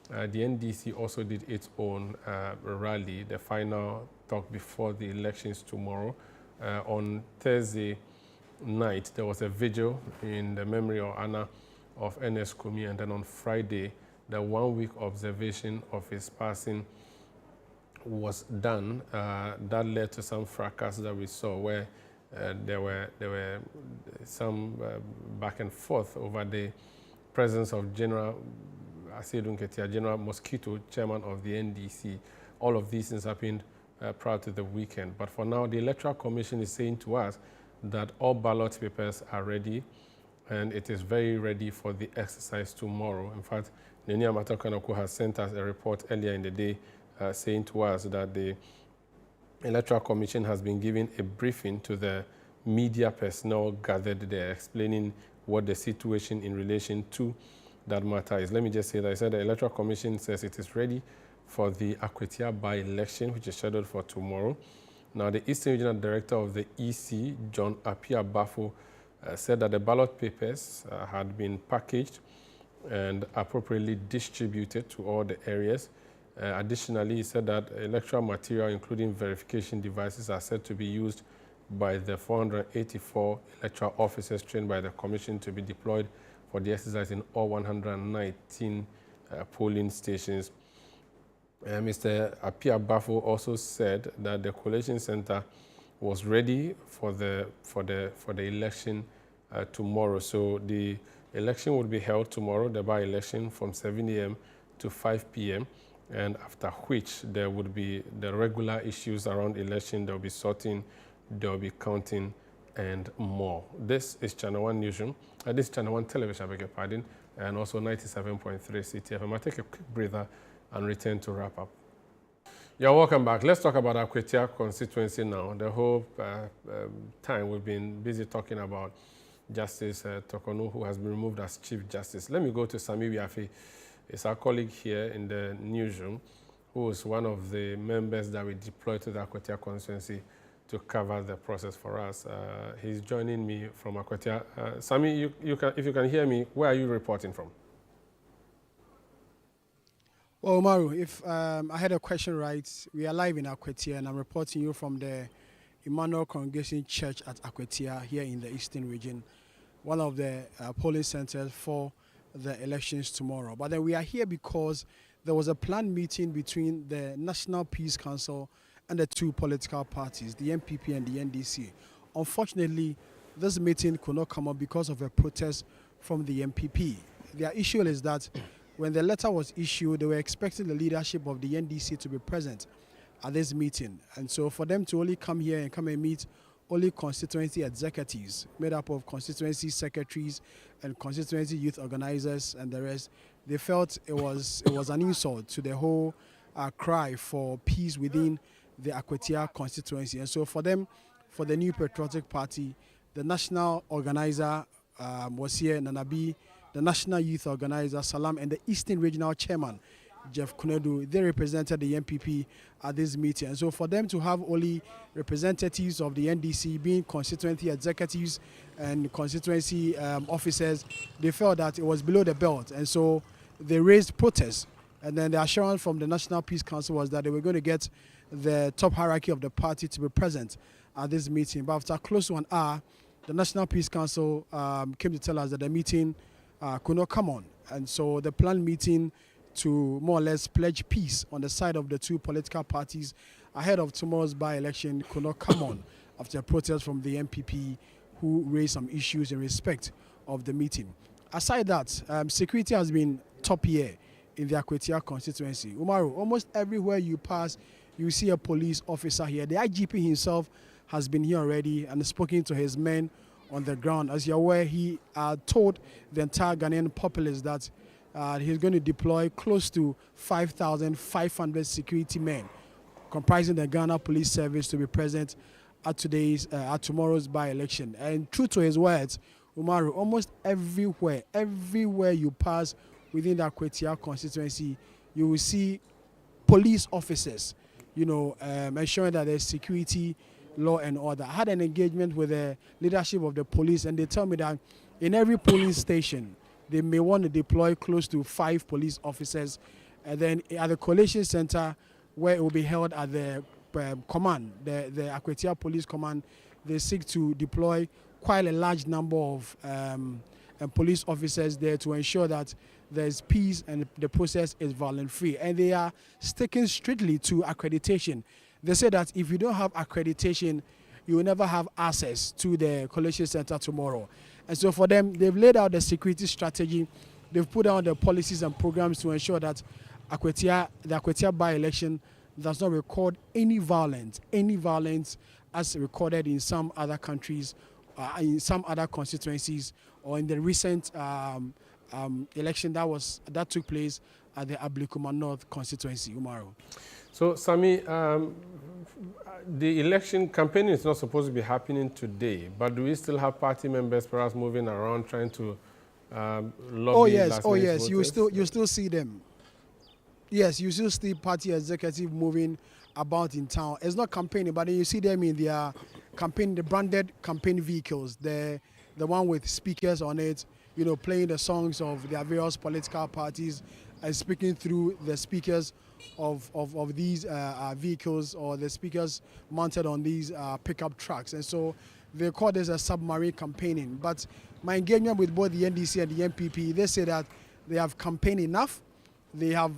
The NDC also did its own rally, the final talk before the elections tomorrow. On Thursday night, there was a vigil in the memory or honor of Ernest Komi, and then on Friday, the 1-week observation of his passing was done. That led to some fracas that we saw where there were some back and forth over the presence of General Asedun Ketia, General Mosquito, chairman of the NDC. All of these things happened prior to the weekend. But for now, the Electoral Commission is saying to us that all ballot papers are ready and it is very ready for the exercise tomorrow. In fact, Nenia Matakanoko has sent us a report earlier in the day saying to us that the Electoral Commission has been giving a briefing to the media personnel gathered there, explaining what the situation in relation to that matter is. Let me just say that I said the Electoral Commission says it is ready for the Akwatia by-election, which is scheduled for tomorrow. Now, the Eastern Regional Director of the EC, John Apia Bafo, said that the ballot papers had been packaged and appropriately distributed to all the areas. Additionally, he said that electoral material, including verification devices, are said to be used by the 484 electoral officers trained by the Commission to be deployed for the exercise in all 119 polling stations. Mr. Apia Bafo also said that the collation center was ready for the election tomorrow. So the election will be held tomorrow, the by-election, from 7 a.m. to 5 p.m. and after which there would be the regular issues around election. There will be sorting, there will be counting, and more. This is ChannelOne Newsroom. This is ChannelOne Television, I beg your pardon, and also 97.3 CTFM. I'll take a quick breather and return to wrap up. You're welcome back. Let's talk about Akwatia constituency now. The whole time we've been busy talking about Justice Tokonu, who has been removed as Chief Justice. Let me go to Sami Wiafe. It's our colleague here in the newsroom, who is one of the members that we deployed to the Akwatia constituency to cover the process for us. He's joining me from Akwatia. Sami, if you can hear me, where are you reporting from? Well, Umaru, if I had a question right, we are live in Akwatia, and I'm reporting you from the Emmanuel Congregation Church at Akwatia here in the Eastern region, one of the polling centers for the elections tomorrow. But then we are here because there was a planned meeting between the National Peace Council and the two political parties, the MPP and the NDC. Unfortunately, this meeting could not come up because of a protest from the MPP. Their issue is that when the letter was issued, they were expecting the leadership of the NDC to be present at this meeting. And so for them to only come here and come and meet only constituency executives made up of constituency secretaries and constituency youth organizers and the rest, they felt it was an insult to the whole cry for peace within the Akwatia constituency. And so for them, for the New Patriotic Party, the national organizer was here, Nanabi, the national youth organizer, Salam, and the Eastern Regional Chairman, Jeff Kunedu. They represented the MPP at this meeting. And so for them to have only representatives of the NDC being constituency executives and constituency officers, they felt that it was below the belt. And so they raised protests. And then the assurance from the National Peace Council was that they were going to get the top hierarchy of the party to be present at this meeting. But after close to an hour, the National Peace Council came to tell us that the meeting could not come on. And so the planned meeting to more or less pledge peace on the side of the two political parties ahead of tomorrow's by-election could not come on after a protest from the MPP, who raised some issues in respect of the meeting. Aside that, security has been top here in the Akwatia constituency. Umaru, almost everywhere you pass, you see a police officer here. The IGP himself has been here already and spoken to his men on the ground. As you're aware, he told the entire Ghanaian populace that he's going to deploy close to 5,500 security men, comprising the Ghana Police Service, to be present at tomorrow's by-election. And true to his words, Umaru, almost everywhere you pass within the Akwatia constituency, you will see police officers, ensuring that there's security, law and order. I had an engagement with the leadership of the police, and they tell me that in every polling station, they may want to deploy close to 5 police officers. And then at the collation center, where it will be held at the command, the Akwatia Police Command, they seek to deploy quite a large number of police officers there to ensure that there's peace and the process is violent-free. And they are sticking strictly to accreditation. They say that if you don't have accreditation, you will never have access to the collation center tomorrow. And so for them, they've laid out the security strategy. They've put out the policies and programs to ensure that the Akwatia by-election does not record any violence as recorded in some other countries, in some other constituencies, or in the recent election that took place at the Ablikuma North constituency, Umaru. So, Sami, the election campaign is not supposed to be happening today, but do we still have party members perhaps moving around trying to lobby? Oh yes, you still see them. Yes, you still see party executive moving about in town. It's not campaigning, but you see them in their campaign, the branded campaign vehicles, the one with speakers on it, playing the songs of their various political parties and speaking through the speakers of these vehicles, or the speakers mounted on these pickup trucks. And so they call this a submarine campaigning. But my engagement with both the NDC and the MPP, they say that they have campaigned enough. They have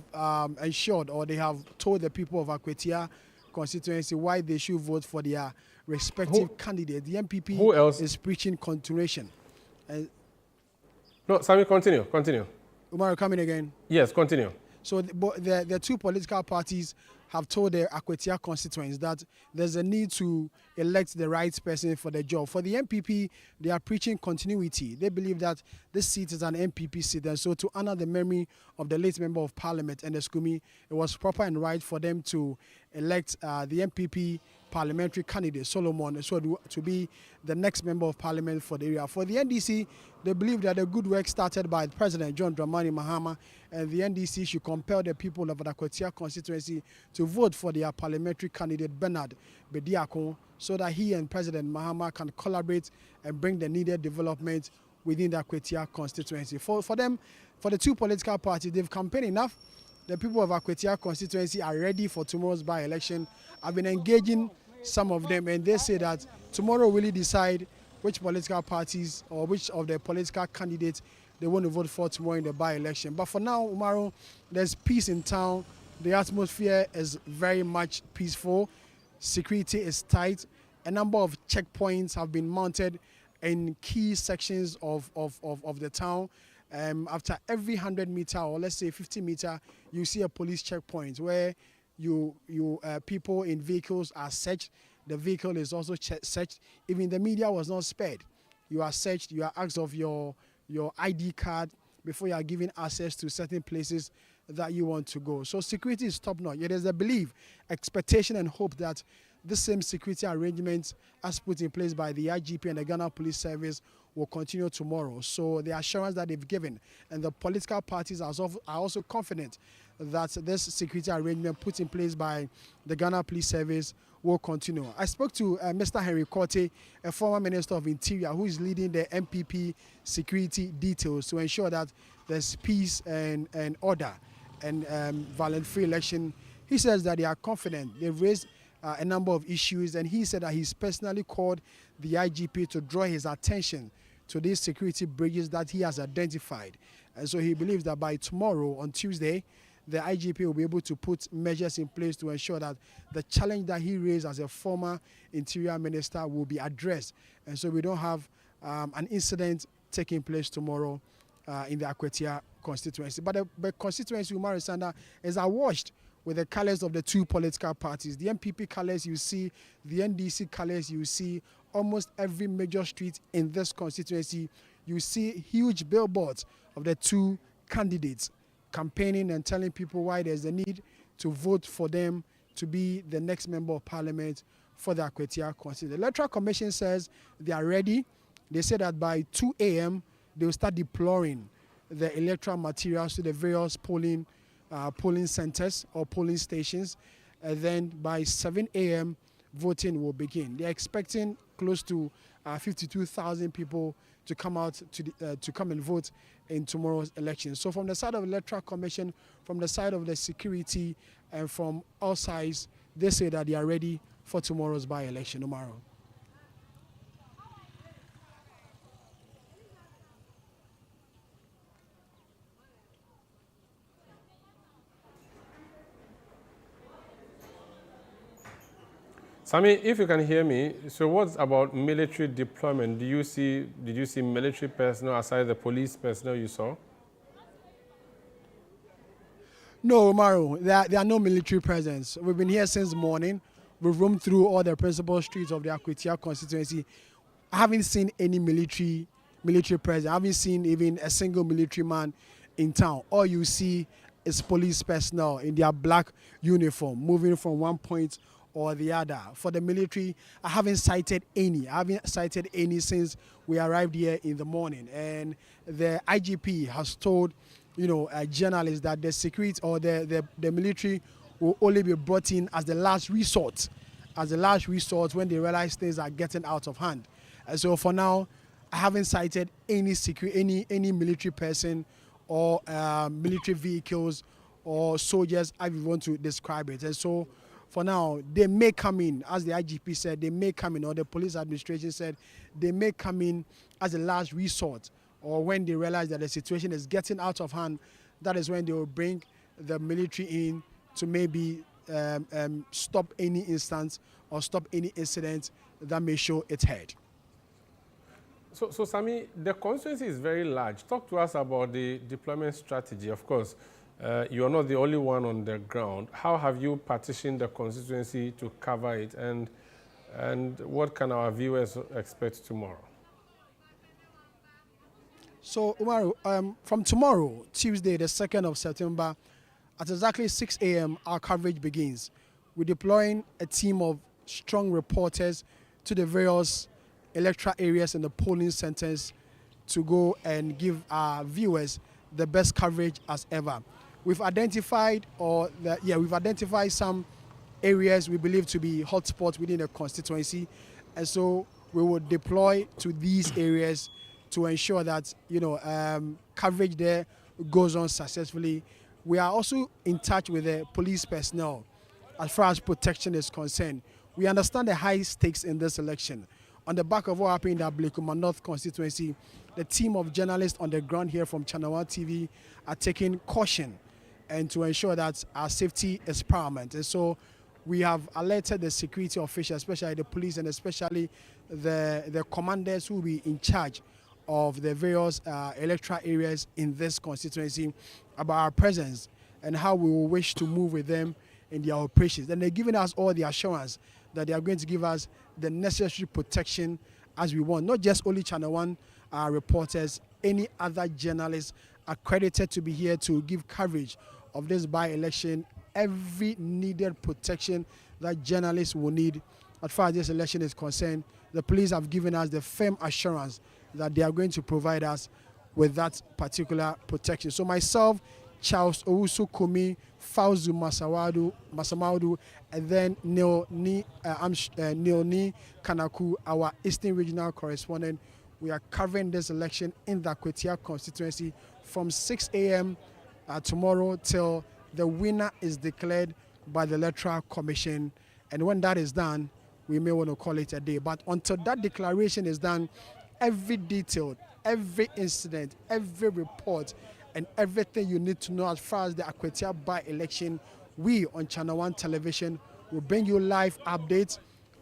ensured, or they have told the people of Akwatia constituency why they should vote for their respective candidate. The MPP is preaching continuation. No, Sami, continue. Umar, coming again? Yes, continue. So the two political parties have told the Akwatia constituents that there's a need to elect the right person for the job. For the MPP, they are preaching continuity. They believe that this seat is an MPP seat, and so to honor the memory of the late Member of Parliament and the Skumi, it was proper and right for them to elect the MPP parliamentary candidate, Solomon, so to be the next member of parliament for the area. For the NDC, they believe that the good work started by President John Dramani Mahama, and the NDC should compel the people of the Akwatia constituency to vote for their parliamentary candidate, Bernard Bediako, so that he and President Mahama can collaborate and bring the needed development within the Akwatia constituency. For them, for the two political parties, they've campaigned enough. The people of Akwatia constituency are ready for tomorrow's by-election. I've been engaging some of them, and they say that tomorrow will really decide which political parties or which of the political candidates they want to vote for tomorrow in the by-election. But for now, Umaru, there's peace in town. The atmosphere is very much peaceful. Security is tight. A number of checkpoints have been mounted in key sections of the town. After every 100 meter, or let's say 50 meter, you see a police checkpoint where people in vehicles are searched. The vehicle is also searched. Even the media was not spared. You are searched. You are asked of your ID card before you are given access to certain places that you want to go. So security is top notch. It is a belief, expectation, and hope that the same security arrangements as put in place by the IGP and the Ghana Police Service will continue tomorrow. So the assurance that they've given, and the political parties are also confident that this security arrangement put in place by the Ghana Police Service will continue. I spoke to Mr. Henry Korte, a former Minister of Interior, who is leading the MPP security details to ensure that there's peace and order and violent-free election. He says that they are confident. They've raised a number of issues, and he said that he's personally called the IGP to draw his attention to these security bridges that he has identified. And so he believes that by tomorrow, on Tuesday, the IGP will be able to put measures in place to ensure that the challenge that he raised as a former Interior Minister will be addressed. And so we don't have an incident taking place tomorrow in the Akwatia constituency. But the constituency, Umar Sanda, is awash with the colors of the two political parties. The MPP colors you see, the NDC colors you see, almost every major street in this constituency, you see huge billboards of the two candidates campaigning and telling people why there's a need to vote for them to be the next member of parliament for the Akwatia constituency. The Electoral Commission says they are ready. They say that by 2 a.m. they will start deploying the electoral materials to the various polling centers or polling stations. And then by 7 a.m. voting will begin. They're expecting close to 52,000 people to come out to come and vote in tomorrow's election. So from the side of the Electoral Commission, from the side of the security, and from all sides, they say that they are ready for tomorrow's by-election tomorrow. Sami, if you can hear me, so what's about military deployment? Did you see military personnel aside the police personnel you saw? No, Maru, there are no military presence. We've been here since morning. We've roamed through all the principal streets of the Akwatia constituency. I haven't seen any military presence. I haven't seen even a single military man in town. All you see is police personnel in their black uniform moving from one point or the other. For the military, I haven't sighted any. I haven't sighted any since we arrived here in the morning. And the IGP has told, journalists that the security or the military will only be brought in as the last resort, when they realize things are getting out of hand. And so for now, I haven't sighted any military person or military vehicles or soldiers, I want to describe it. And so for now, they may come in, as the IGP said, they may come in, or the police administration said, they may come in as a last resort, or when they realize that the situation is getting out of hand, that is when they will bring the military in to maybe stop any instance or stop any incident that may show its head. So Sami, the constituency is very large. Talk to us about the deployment strategy. Of course, you are not the only one on the ground. How have you partitioned the constituency to cover it, and what can our viewers expect tomorrow? So, Umaru, from tomorrow, Tuesday, the 2nd of September, at exactly 6 a.m., our coverage begins. We're deploying a team of strong reporters to the various electoral areas and the polling centers to go and give our viewers the best coverage as ever. We've identified some areas we believe to be hotspots within the constituency, and so we will deploy to these areas to ensure that coverage there goes on successfully. We are also in touch with the police personnel as far as protection is concerned. We understand the high stakes in this election. On the back of what happened in the Blakuma North constituency, the team of journalists on the ground here from ChannelOne TV are taking caution and to ensure that our safety is paramount. And so we have alerted the security officials, especially the police and especially the commanders who will be in charge of the various electoral areas in this constituency about our presence and how we will wish to move with them in their operations. And they're giving us all the assurance that they are going to give us the necessary protection as we want. Not just only ChannelOne reporters, any other journalists accredited to be here to give coverage of this by-election, every needed protection that journalists will need as far as this election is concerned. The police have given us the firm assurance that they are going to provide us with that particular protection. So myself, Charles Owusu Kumi, Fauzu Masamaudu, and then Neoni Kanaku, our Eastern Regional Correspondent. We are covering this election in the Akwatia constituency from 6 a.m. Tomorrow till the winner is declared by the Electoral Commission. And when that is done, we may want to call it a day. But until that declaration is done, every detail, every incident, every report, and everything you need to know as far as the Akwatia by-election, we on ChannelOne Television will bring you live updates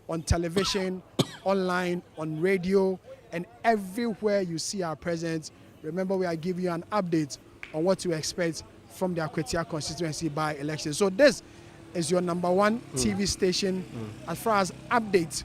on television, online, on radio, and everywhere you see our presence. Remember, we are giving you an update on what to expect from the Akwatia constituency by-election. So this is your #1 TV station as far as updates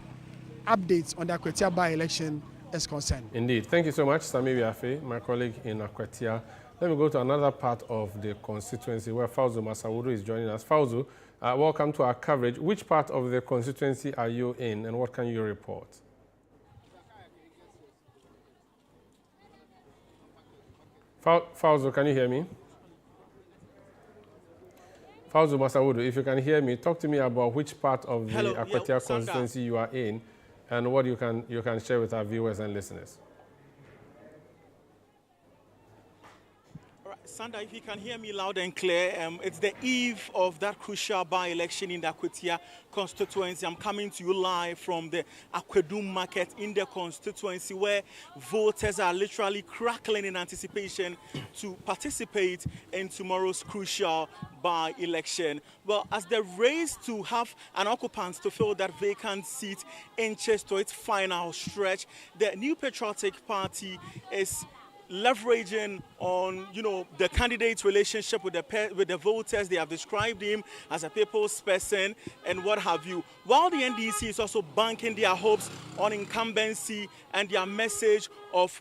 on the Akwatia by-election is concerned. Indeed. Thank you so much, Sami Biafe, my colleague in Akwatia. Let me go to another part of the constituency where Fauzu Masawudu is joining us. Fauzu, welcome to our coverage. Which part of the constituency are you in and what can you report? Fauzu, can you hear me? Fauzu Masawudu, if you can hear me, talk to me about which part of the Akwatia constituency you are in and what you can share with our viewers and listeners. Sandra, if you can hear me loud and clear, it's the eve of that crucial by-election in the Akwatia constituency. I'm coming to you live from the Akwadum market in the constituency where voters are literally crackling in anticipation to participate in tomorrow's crucial by-election. Well, as the race to have an occupant to fill that vacant seat inches to its final stretch, the New Patriotic Party is leveraging on, the candidate's relationship with the voters. They have described him as a people's person and what have you. While the NDC is also banking their hopes on incumbency and their message of,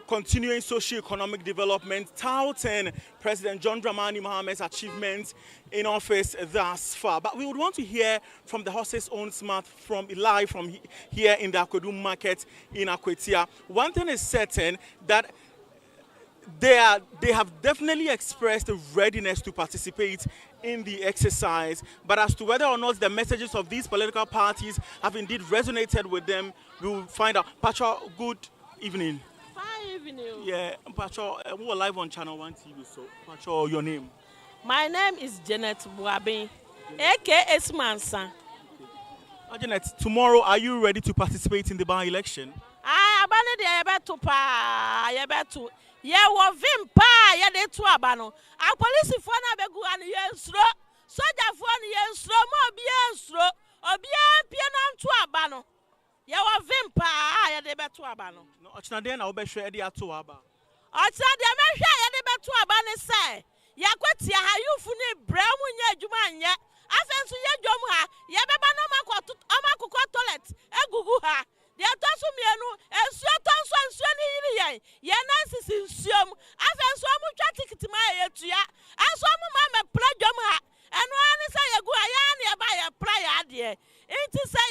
continuing socio-economic development, touting President John Dramani Mahama's achievements in office thus far. But we would want to hear from the horse's own mouth live from here in the Akwadum market in Akwatia. One thing is certain, that they have definitely expressed a readiness to participate in the exercise, but as to whether or not the messages of these political parties have indeed resonated with them, we will find out. Pacho, good evening. Fine evening. Yeah, Pacho, we are live on ChannelOne TV, so Pacho, your name? My name is Janet Buabi, aka Smansa. Janet, tomorrow, are you ready to participate in the by-election? I wa vimpa ya de tu abano a police fo na begu an yensro soja fo na yensro mo bi yensro obi pie na ntu abano ya wa vimpa ya de betu abano no ochna de na wo be hwe e de ato aba ochna de me hwe ya de betu abane se ya kwatia ha yufu ni bramu nya adwuma anye afenso ye dwom ha ya beba no makoko toilet egugu ha de atosu mienu ensuo tonso ensuo ni yiri yen ye nansisi nsuom afenso mu twa tikiti ma yetua anso mu ma me pra dwom ha eno ani se yegu aya na ye ba ye pra ya de inti se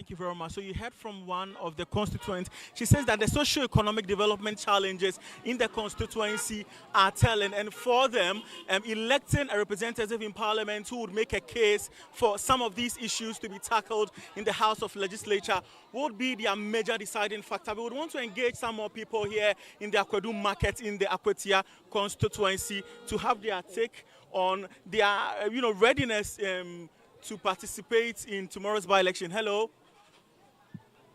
Thank you very much. So you heard from one of the constituents. She says that the socio-economic development challenges in the constituency are telling, and for them, electing a representative in parliament who would make a case for some of these issues to be tackled in the House of Legislature would be their major deciding factor. We would want to engage some more people here in the Akwedu market in the Akwatia constituency to have their take on their readiness to participate in tomorrow's by-election. Hello.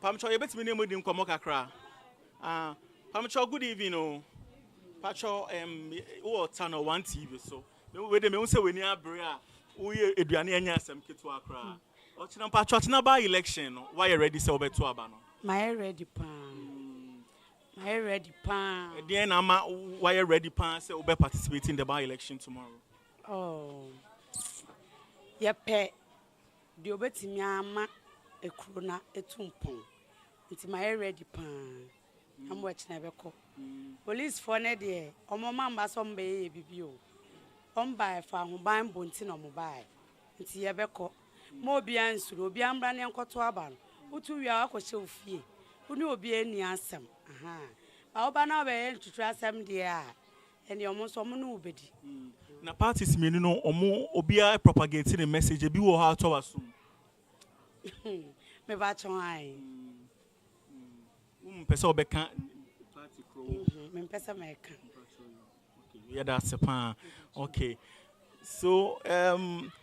Pamcho, you bet me name with him come kakra. Pamcho, good evening. Pacho, ChannelOne TV. So, we dey me say we near brea. We eduane anya asem ketu akra. Ochina Pacho, ochina by-election. Why you ready say obeto aba no? My ready pan. My ready pan. The nama why you ready pan say obe participate in the by-election tomorrow. Oh. Yepe. The obetimi ama ekuro na etumpon. Nti my ready pan. Am watching ebeko. Police for ne de omo mamba some be bibio. Omba fa ho ban bonti no mobile. Nti yebeko. Mo bia nsuro obi ambra ne nkoto aba no. Utu wia akɔhye ofie. Uni obi ani asem. Aha. Ba oba na be ntutu asem de a. Ene omo so mo no obedi. Na parties me no omo obia propagating the message ebi wo ha to waso. Me ba chon ai. Pesa obeka party crow. Me pesa me ka. Okay, yeah, that's a pan. Okay. So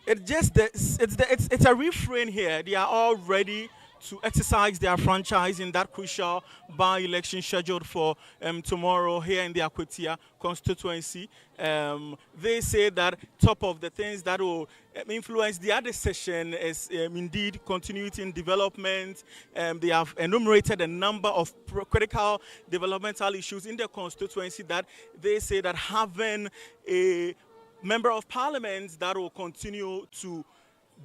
it's a refrain here. They are all ready to exercise their franchise in that crucial by-election scheduled for tomorrow here in the Akwatia constituency. They say that top of the things that will influence the other session is indeed continuity in development. They have enumerated a number of critical developmental issues in the constituency that they say that having a member of parliament that will continue to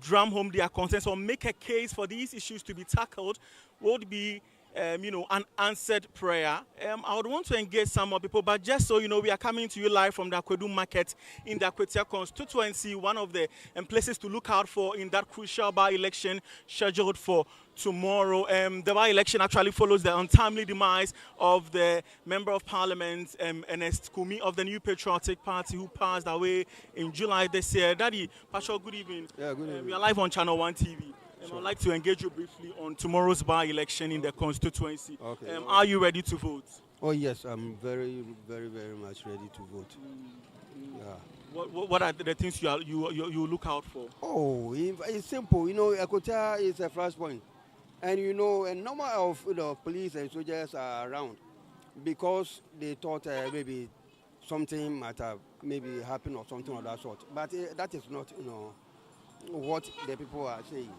drum home their concerns or make a case for these issues to be tackled would be, an answered prayer. I would want to engage some more people, but just so you know, we are coming to you live from the Akwedu market in the Akwatia constituency, one of the places to look out for in that crucial by-election scheduled for tomorrow. The by-election actually follows the untimely demise of the Member of Parliament, Ernest Kumi of the New Patriotic Party, who passed away in July this year. Daddy, Pastor, good evening. Yeah, good evening. We are live on ChannelOne TV. Sure. I'd like to engage you briefly on tomorrow's by-election in the constituency. Okay. Are you ready to vote? Oh, yes, I'm very, very, very much ready to vote. Yeah. What are the things you look out for? Oh, it's simple. Akwatia is a flashpoint. And a number of police and soldiers are around because they thought maybe something might have maybe happened or something of that sort. But that is not what the people are saying.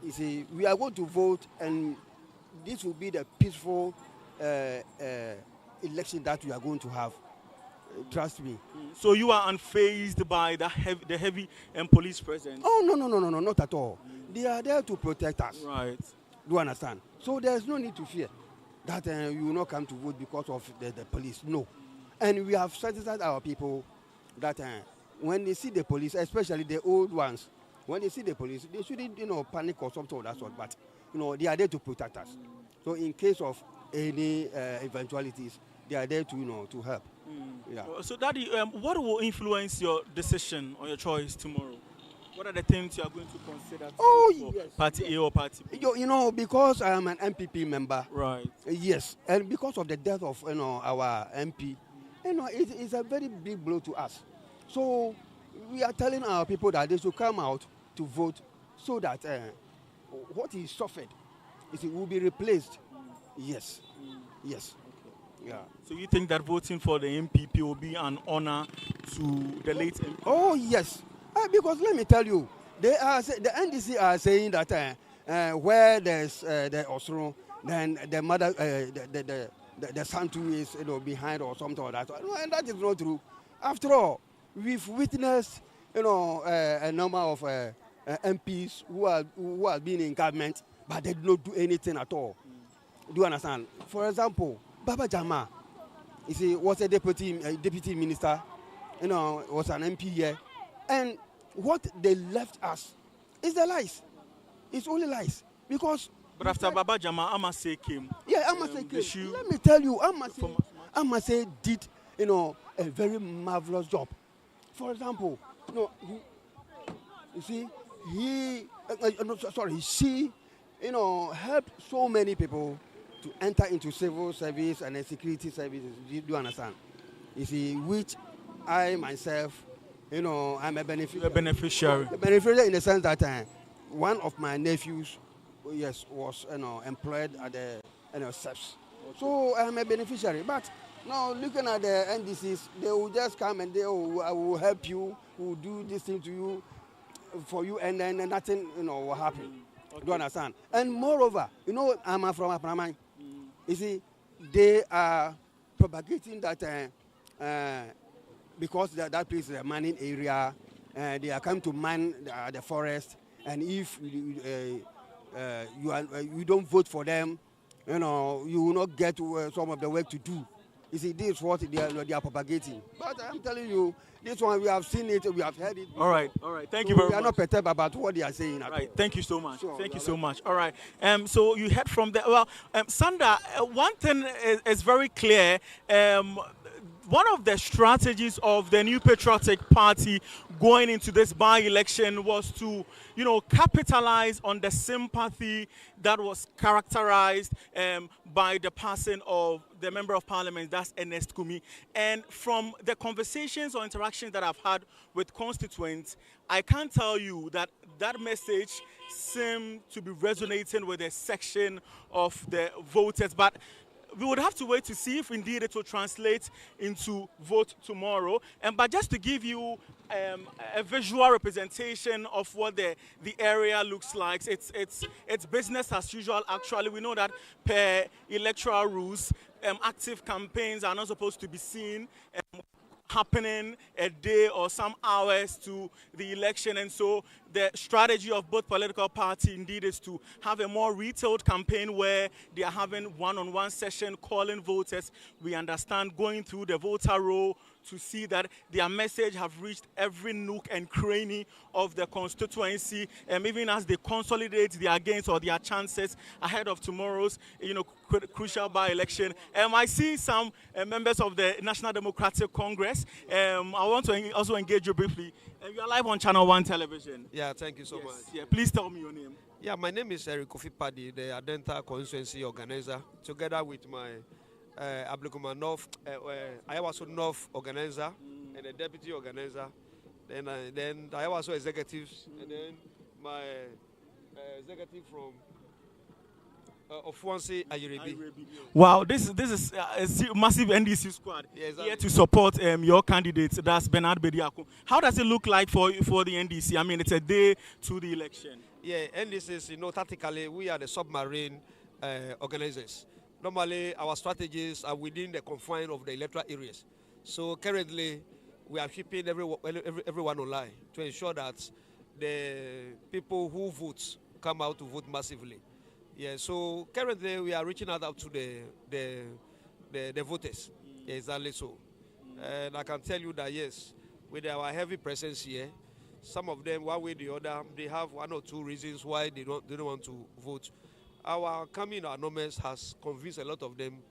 You see, we are going to vote, and this will be the peaceful election that we are going to have. Trust me. So you are unfazed by the heavy police presence? Oh, no, not at all. They are there to protect us. Right. Do you understand? So there's no need to fear that you will not come to vote because of the police. No. And we have sensitized our people that when they see the police, especially the old ones, when they see the police, they shouldn't panic or something of that sort. But they are there to protect us. So in case of any eventualities, they are there to help. Yeah. So, Daddy, what will influence your decision or your choice tomorrow? What are the things you are going to consider yes, Party A or Party B? Because I am an MPP member. Right. Yes, and because of the death of our MP, it's a very big blow to us. So we are telling our people that they should come out to vote so that what he suffered will be replaced. Yes. Yes. Yeah. So you think that voting for the MPP will be an honor to the late MP? Oh, yes. Because let me tell you, the NDC are saying that where there's the Osro, then the mother, the son too is behind or something like that. And that is not true. After all, we've witnessed a number of MPs who have been in government, but they did not do anything at all. Do you understand? For example, Baba Jama, was a deputy minister, was an MP here. And what they left us is the lies. It's only lies. Because. But after Baba Jama, Amase came. Yeah, Amase came. Let me tell you, Amase did, a very marvelous job. For example, she, helped so many people to enter into civil service and security services. Do you understand? You see, which I myself, I'm a beneficiary. A beneficiary. A beneficiary in the sense that one of my nephews, was employed at the SEPS. So I'm a beneficiary. But now looking at the NDCs, they will just come and I will help you, will do this thing to you, for you, and then nothing will happen. Okay. Do you understand? And moreover, I'm from Apramai. You see, they are propagating that because that place is a mining area, they are coming to mine the forest, and if you don't vote for them, you will not get some of the work to do. You see, this is what they are propagating. But I'm telling you, this one, we have seen it, we have heard it. All right. Thank you very much. We are not perturbed about what they are saying. All right. Thank you so much. Sure, Thank you so much. All right. So you heard from the, well, Sanda, one thing is very clear. One of the strategies of the New Patriotic Party going into this by-election was to, capitalize on the sympathy that was characterized by the passing of the Member of Parliament, that's Ernest Kumi. And from the conversations or interactions that I've had with constituents, I can tell you that that message seemed to be resonating with a section of the voters. But we would have to wait to see if indeed it will translate into vote tomorrow. But just to give you a visual representation of what the area looks like, it's business as usual. Actually, we know that per electoral rules, active campaigns are not supposed to be seen happening a day or some hours to the election, and so the strategy of both political parties indeed is to have a more retailed campaign where they are having one-on-one session, calling voters. We understand going through the voter roll to see that their message have reached every nook and cranny of the constituency, even as they consolidate their gains or their chances ahead of tomorrow's, crucial by-election. I see some members of the National Democratic Congress. I want to also engage you briefly. You are live on Channel One television. Yeah, thank you so much. Yeah, please tell me your name. Yeah, my name is Eric Kofi Paddy, the Adenta Constituency organizer, together with my Ablikuma North, I was also North organizer and a deputy organizer. Then I was also executives, and then my executive from Ofuansi Ayiribi. Wow, this is a massive NDC squad here to support your candidate, that's Bernard Bediako. How does it look like for the NDC? I mean, it's a day to the election. Yeah, NDC is, tactically, we are the submarine organizers. Normally, our strategies are within the confines of the electoral areas. So currently, we are keeping everyone online to ensure that the people who vote come out to vote massively. Yeah, so currently we are reaching out to the voters. Yeah, exactly so. And I can tell you that yes, with our heavy presence here, some of them, one way or the other, they have one or two reasons why they don't want to vote. Our coming anonymous has convinced a lot of them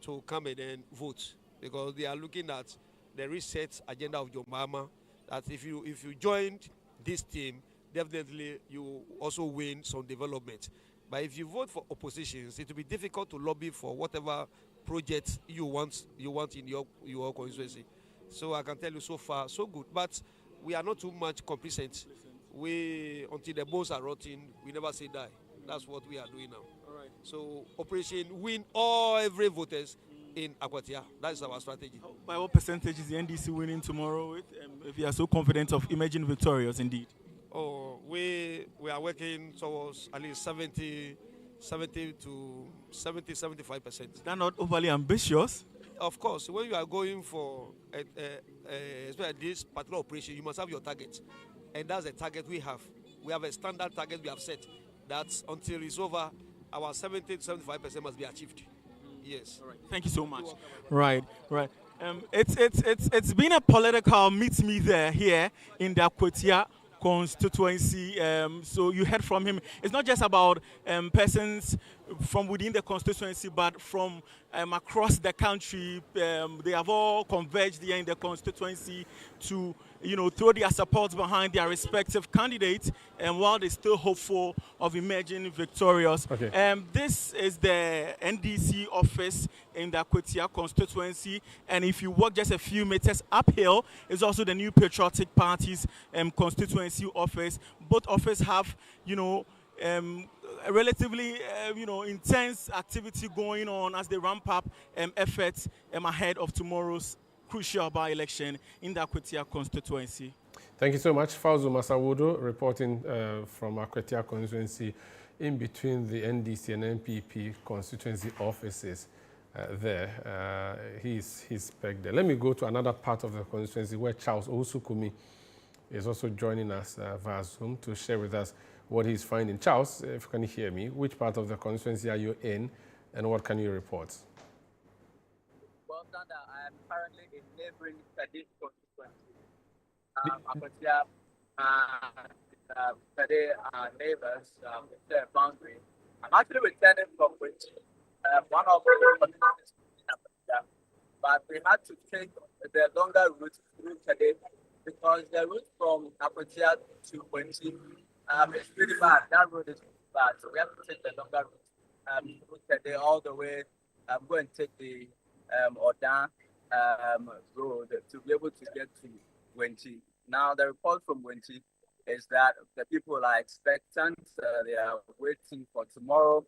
to come and then vote, because they are looking at the reset agenda of your Mahama, that if you joined this team, definitely you also win some development. But if you vote for oppositions, it will be difficult to lobby for whatever project you want in your constituency. So I can tell you so far, so good. But we are not too much complacent. Until the bones are rotting, we never say die. That's what we are doing now. All right. So Operation Win every voters in Akwatia. That is our strategy. By what percentage is the NDC winning tomorrow with, if you are so confident of emerging victorious indeed? Oh, we are working towards at least 70 to 75%. That's not overly ambitious. Of course, when you are going for this particular operation, you must have your target. And that's the target we have. We have a standard target we have set. That until it's over, our 70 to 75% must be achieved. Yes. All right. Thank you so much. Right. It's been a political meet me there here in the Akwatia constituency. So you heard from him. It's not just about persons from within the constituency, but from across the country. They have all converged here in the constituency to, throw their support behind their respective candidates, and while they're still hopeful of emerging victorious. Okay. This is the NDC office in the Akwatia constituency, and if you walk just a few meters uphill, is also the New Patriotic Party's constituency office. Both offices have, a relatively, intense activity going on as they ramp up efforts ahead of tomorrow's crucial by-election in the Akwatia constituency. Thank you so much. Fauzu Masawudu reporting from Akwatia constituency in between the NDC and NPP constituency offices there. He's pegged there. Let me go to another part of the constituency where Charles Osukumi is also joining us via Zoom to share with us what he's finding. Charles, if you can hear me, which part of the constituency are you in and what can you report? Well, Sandra, I am currently in neighboring Sadiq constituency. Akwatia and Sadiq are neighbors, their boundary. I'm actually returning from which one of the communities in Akwatia, but we had to take the longer route through Sadiq because the route from Akwatia to Wenchi it's pretty bad. That road is pretty bad, so we have to take the longer route through all the way. I'm going to take the Odan road to be able to get to Wenchi. Now, the report from Wenchi is that the people are expectant. They are waiting for tomorrow.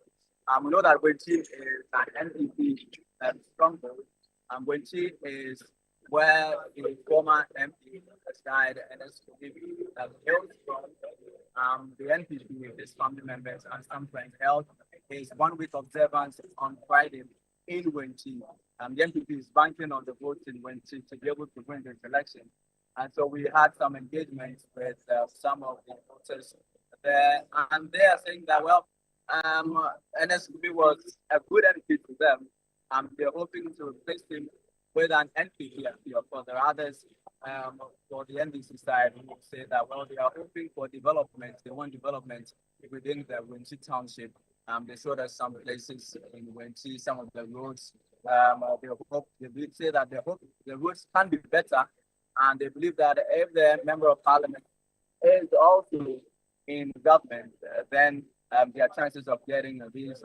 We know that Wenchi is an NPP stronghold. Wenchi is where the former MP died, and it's hailed from. The NPP, his family members and some friends held his 1 week observance on Friday in Wenchi. The NPP is banking on the votes in Wenchi to be able to win this election. And so we had some engagement with some of the voters there, and they are saying that, well, NSB was a good NP to them. They're hoping to replace him with an NPP. Of course, there are others for the NDC side who say that, well, they are hoping for development. They want development within the Wenchi township. They showed us some places in Wenchi, some of the roads. They did say that they hope the roads can be better, and they believe that if the member of parliament is also in government, then their chances of getting these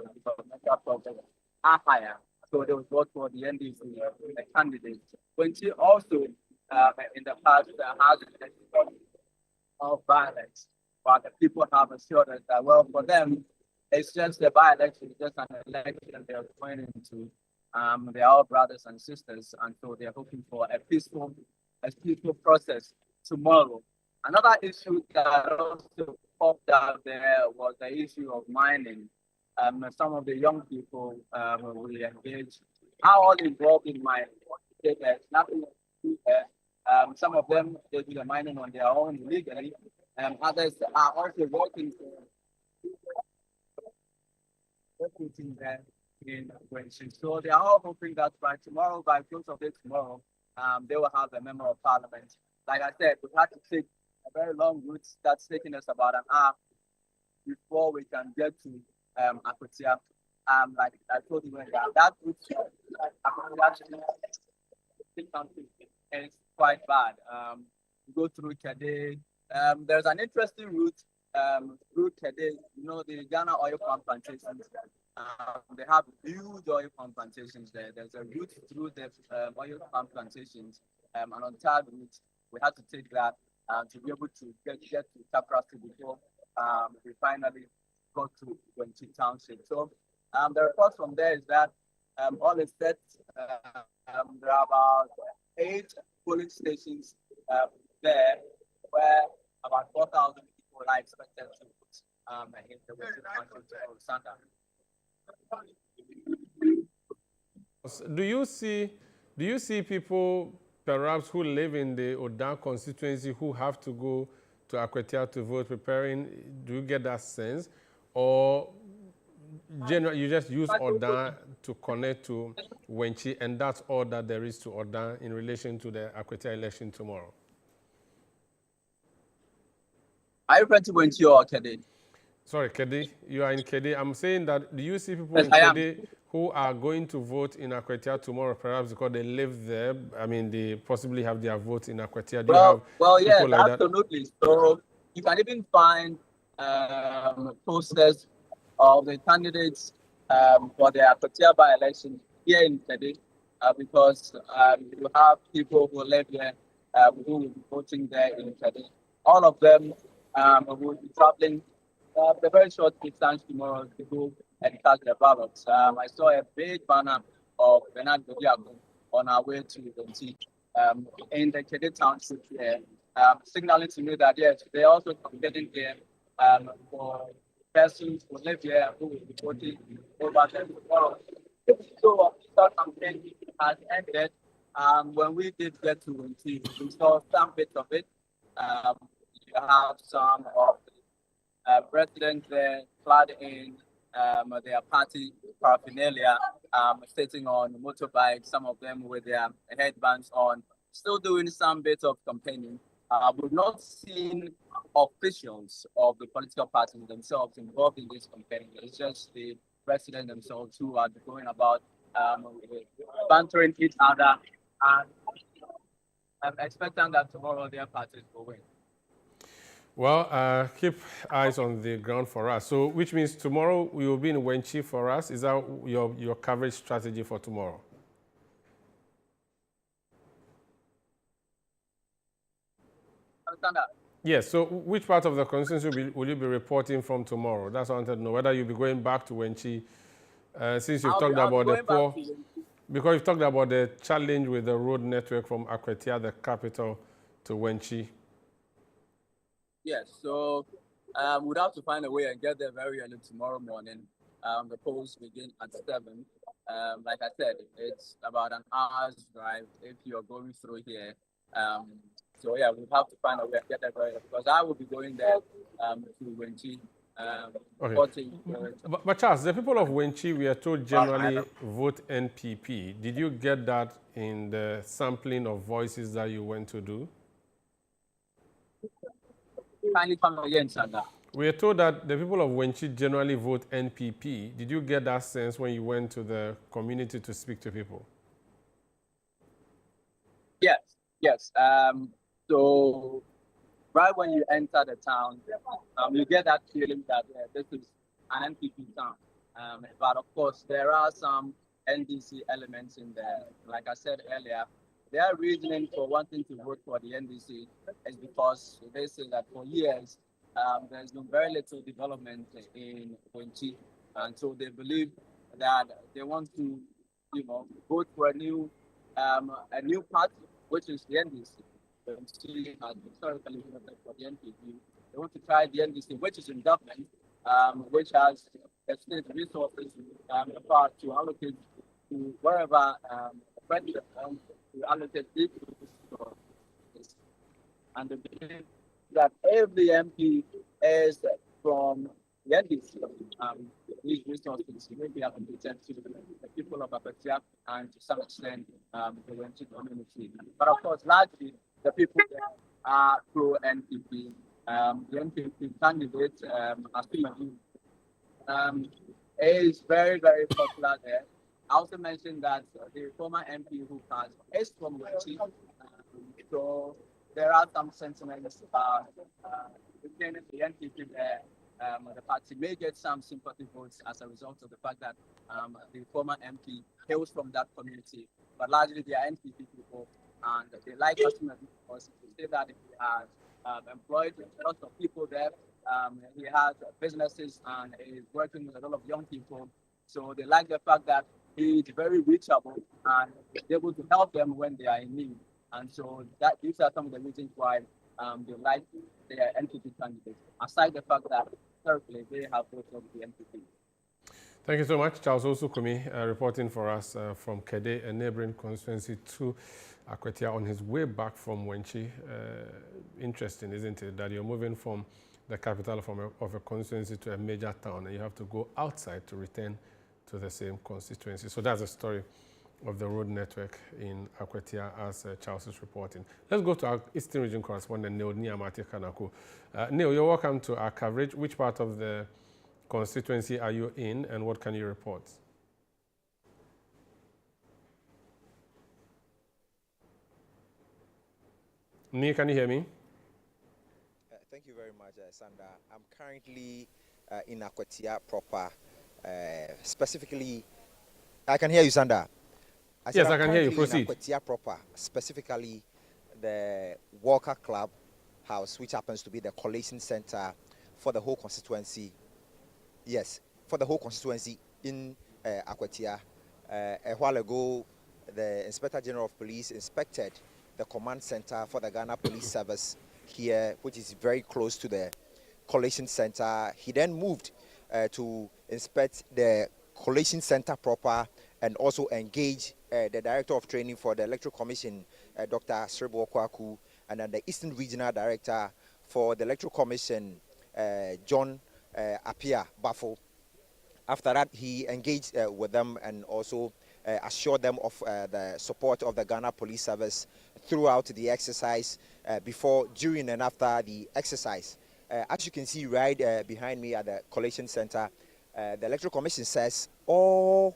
projects are higher. So they would vote for the NDC candidate. Wenchi also in the past has of violence, but the people have assured us that, well, for them, it's just a by-election, it's just an election they're going into. They're all brothers and sisters, and so they're hoping for a peaceful process tomorrow. Another issue that also popped out there was the issue of mining. Some of the young people we engaged are all involved in mining. There's nothing to do there. Some of them, they do the mining on their own legally. Others are also working there in Wenchi. So they are all hoping that by tomorrow, by close of day tomorrow, they will have a member of parliament. Like I said, we had to take a very long route that's taking us about an hour before we can get to Akwatia. Like I told you, that route is quite bad. We go through Kede. There's an interesting route through Kede. The Ghana oil palm plantations. They have huge oil palm plantations there. There's a route through the oil palm plantations, and on that route, we had to take that to be able to get to Taprasi before we finally got to Wenchi Township. So the report from there is that all is set. There are about 8 polling stations there where about 4,000 people are expected to vote in the Wenchi Township of Sanda. Do you see people perhaps who live in the Odan constituency who have to go to Akwatia to vote preparing? Do you get that sense? Or generally you just use Odan to connect to Wenchi and that's all that there is to Odan in relation to the Akwatia election tomorrow? Are you referring to Wenchi or Kede? Sorry, Kede. You are in Kede. I'm saying that, do you see people Yes, in I am. Kede who are going to vote in Akwatia tomorrow, perhaps because they live there? I mean, they possibly have their vote in Akwatia. Do you have Yes, people like that? absolutely. So you can even find posters of the candidates for the Akwatia by-election here in Kede, because you have people who live there who will be voting there in Kede. All of them will be traveling the very short distance tomorrow to go and cast their ballots. I saw a big banner of Bernard Godiago on our way to the in the Kede township here, signaling to me that yes, they're also getting here for persons who live here who will be voting over them tomorrow. So the campaign has ended. When we did get to Winti, we saw some bits of it. You have some of the presidents there clad in their party paraphernalia, sitting on motorbikes, some of them with their headbands on, still doing some bit of campaigning. We've not seen officials of the political parties themselves involved in this campaign. It's just the president themselves who are going about bantering each other, and I'm expecting that tomorrow their parties will win. Well, keep eyes on the ground for us. So, which means tomorrow we will be in Wenchi for us. Is that your coverage strategy for tomorrow? Understand that? Yes. So, which part of the constituency will you be reporting from tomorrow? That's what I wanted to know. Whether you'll be going back to Wenchi, since you've talked about the poor, because you've talked about the challenge with the road network from Akwatia, the capital, to Wenchi. Yes, so we'd have to find a way and get there very early tomorrow morning. The polls begin at 7. Like I said, it's about an hour's drive if you're going through here. So yeah, we'll have to find a way and get there very early, because I will be going there to Wenchi. Okay. But Charles, the people of Wenchi, we are told generally vote NPP. Did you get that in the sampling of voices that you went to do? Kindly come again, Sandra. We are told that the people of Wenchi generally vote NPP. Did you get that sense when you went to the community to speak to people? Yes. So right when you enter the town, you get that feeling that this is an NPP town. But of course, there are some NDC elements in there. Like I said earlier, their reasoning for wanting to vote for the NDC is because they say that for years, there's been very little development in Wenchi. And so they believe that they want to, vote for a new party, which is the NDC. Wenchi has historically voted for the NPP. They want to try the NDC, which is in government, which has state resources to allocate to wherever the president wants to allocate these resources. And they believe that every MP is from the NDC. These resources may be allocated to the people of Akwatia and to some extent the Wenchi community. But of course, largely the people there are pro NPP. The NPP candidate, Asumani, is very, very popular there. I also mentioned that the former MP who passed is from Wenchi. So there are some sentiments about retaining the NPP there. The party may get some sympathy votes as a result of the fact that the former MP hails from that community, but largely they are NPP people, and they like Asumani because they say that he has employed lots of people there. He has businesses and is working with a lot of young people. So they like the fact that he is very reachable and is able to help them when they are in need. And so these are some of the reasons why they like their NPP candidates, aside the fact that historically they have voted the NPP. Thank you so much. Charles Osukumi reporting for us from Kede, a neighboring constituency to Akwatia, on his way back from Wenchi. Interesting, isn't it, that you're moving from the capital of a constituency to a major town and you have to go outside to return to the same constituency. So that's a story of the road network in Akwatia, as Charles is reporting. Let's go to our Eastern Region correspondent, Neil Niamati Kanako. Neil, you're welcome to our coverage. Which part of the constituency are you in, and what can you report? Neil, can you hear me? Thank you very much, Sandra. I'm currently in Akwatia proper. Specifically, I can hear you, Sandra. Yes, I can hear you. Proceed. In Akwatia proper, specifically the Walker Club House, which happens to be the collation center for the whole constituency. Yes, for the whole constituency in Akwatia. A while ago, the Inspector General of Police inspected the command center for the Ghana Police Service here, which is very close to the collation center. He then moved to inspect the collation center proper and also engage the Director of Training for the Electoral Commission, Dr. Sribo Kwaku, and then the Eastern Regional Director for the Electoral Commission, John Apia Bafo. After that, he engaged with them and also assured them of the support of the Ghana Police Service throughout the exercise, before, during, and after the exercise. As you can see right behind me at the collation center, the Electoral Commission says all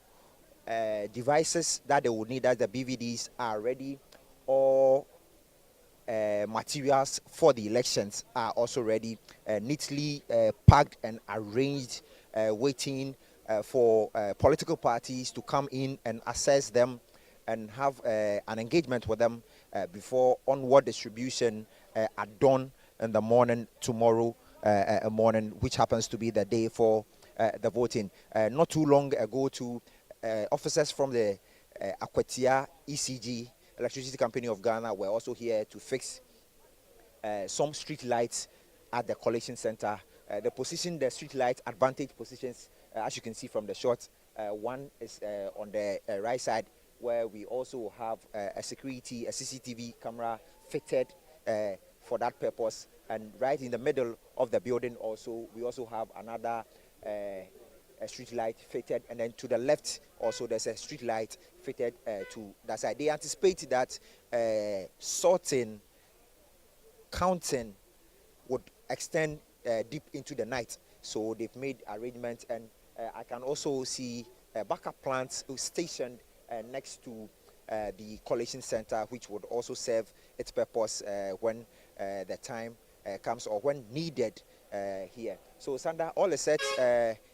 devices that they would need, as the BVDs, are ready. All materials for the elections are also ready, neatly packed and arranged, waiting for political parties to come in and assess them and have an engagement with them before onward distribution are done in the morning tomorrow morning, which happens to be the day for the voting. Not too long ago, officers from the Akwatia ECG, Electricity Company of Ghana, were also here to fix some street lights at the collation center. They positioned the street light advantage positions, as you can see from the shot. One is on the right side, where we also have a CCTV camera fitted for that purpose. And right in the middle of the building also, we also have another a street light fitted, and then to the left also there's a street light fitted to that side. They anticipate that sorting, counting would extend deep into the night, so they've made arrangements, and I can also see backup plants stationed next to the collation center, which would also serve its purpose when the time comes or when needed here. So Sandra, all is set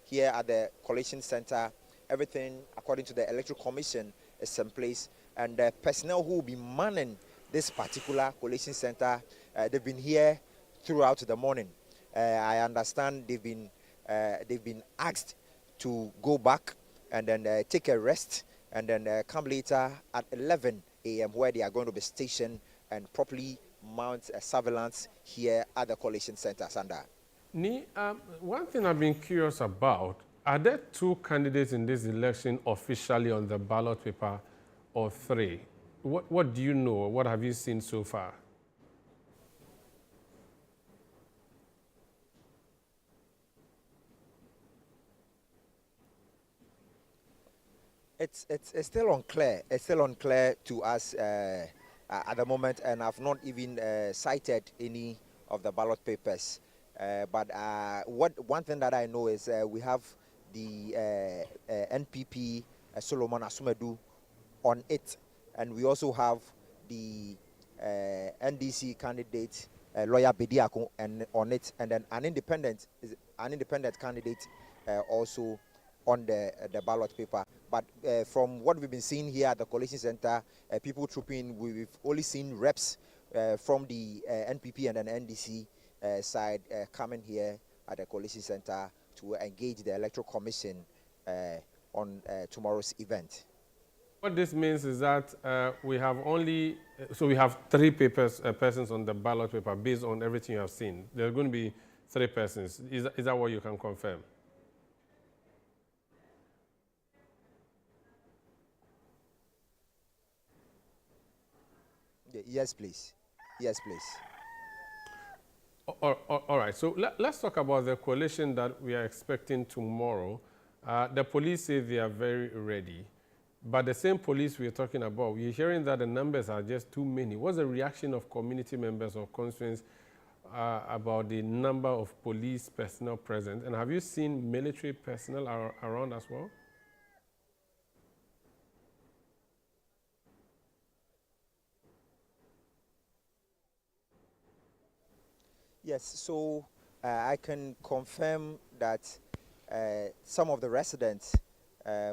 here at the collation center. Everything according to the Electoral Commission is in place, and the personnel who will be manning this particular collation center, they've been here throughout the morning. I understand they've been asked to go back and then take a rest, and then come later at 11 a.m. where they are going to be stationed and properly mount surveillance here at the collation center. Sandra. Ni, one thing I've been curious about, are there two candidates in this election officially on the ballot paper, or three? What do you know? What have you seen so far? It's still unclear. It's still unclear to us at the moment, and I've not even cited any of the ballot papers. But one thing that I know is we have the NPP Solomon Asumedu on it, and we also have the NDC candidate Lawyer Bediako on it, and then an independent candidate also on the ballot paper. But from what we've been seeing here at the collation center, people trooping, we've only seen reps from the NPP and then NDC side coming here at the collation center to engage the Electoral Commission on tomorrow's event. What this means is that we have only, so we have three persons on the ballot paper based on everything you have seen. There are going to be three persons. Is that what you can confirm? Yes, please. Yes, please. All right. So let's talk about the coalition that we are expecting tomorrow. The police say they are very ready. But the same police we're talking about, we're hearing that the numbers are just too many. What's the reaction of community members or constituents about the number of police personnel present? And have you seen military personnel around as well? Yes, so I can confirm that some of the residents,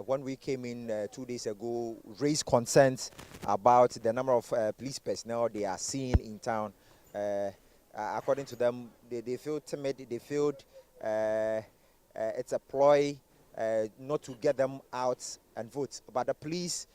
when we came in 2 days ago, raised concerns about the number of police personnel they are seeing in town. According to them, they feel timid, they feel it's a ploy not to get them out and vote. But the police,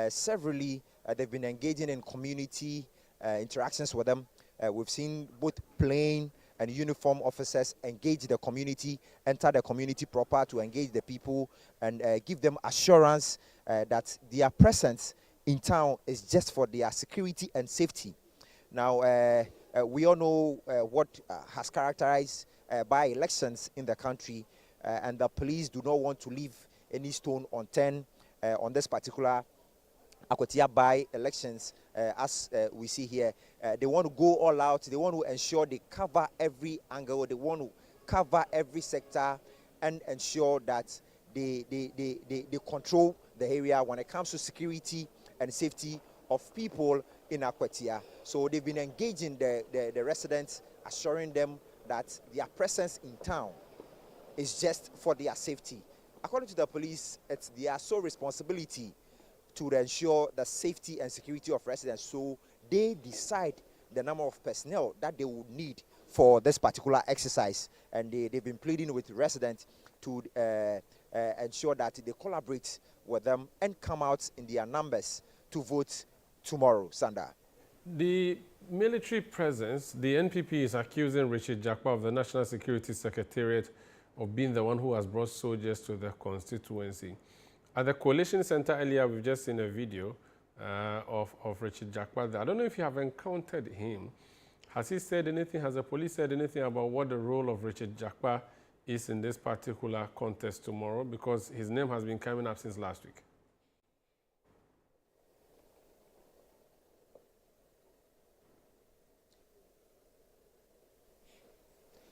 severally, they've been engaging in community interactions with them. We've seen both plain and uniform officers engage the community, enter the community proper to engage the people and give them assurance that their presence in town is just for their security and safety. Now, we all know what has characterized by-elections in the country, and the police do not want to leave any stone unturned on this particular Akwatia by-elections, as we see here. They want to go all out. They want to ensure they cover every angle. They want to cover every sector and ensure that they control the area when it comes to security and safety of people in Akwatia. So they've been engaging the residents, assuring them that their presence in town is just for their safety. According to the police, it's their sole responsibility to ensure the safety and security of residents. So they decide the number of personnel that they would need for this particular exercise. And they've been pleading with residents to ensure that they collaborate with them and come out in their numbers to vote tomorrow, Sanda. The military presence, the NPP is accusing Richard Jakpa of the National Security Secretariat of being the one who has brought soldiers to the constituency. At the Coalition Center earlier, we've just seen a video of Richard Jakpa. I don't know if you have encountered him. Has he said anything? Has the police said anything about what the role of Richard Jakpa is in this particular contest tomorrow? Because his name has been coming up since last week.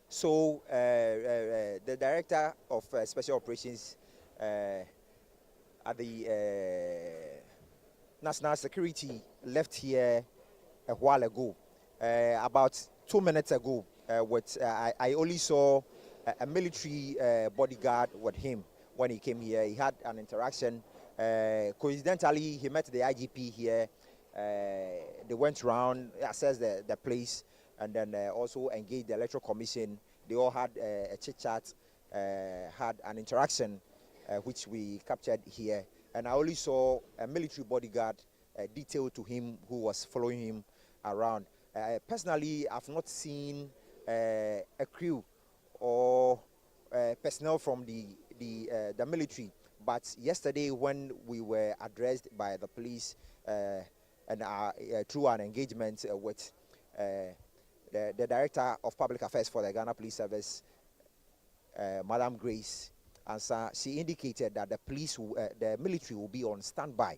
So the Director of Special Operations at the National Security left here a while ago. About 2 minutes ago, I only saw a military bodyguard with him when he came here. He had an interaction. Coincidentally, he met the IGP here. They went around, assessed the place, and then also engaged the Electoral Commission. They all had a chit-chat, had an interaction, which we captured here. And I only saw a military bodyguard detailed to him who was following him around. Personally, I've not seen a crew or personnel from the military. But yesterday, when we were addressed by the police and through an engagement with the Director of Public Affairs for the Ghana Police Service, Madam Grace Ansah, she indicated that the military will be on standby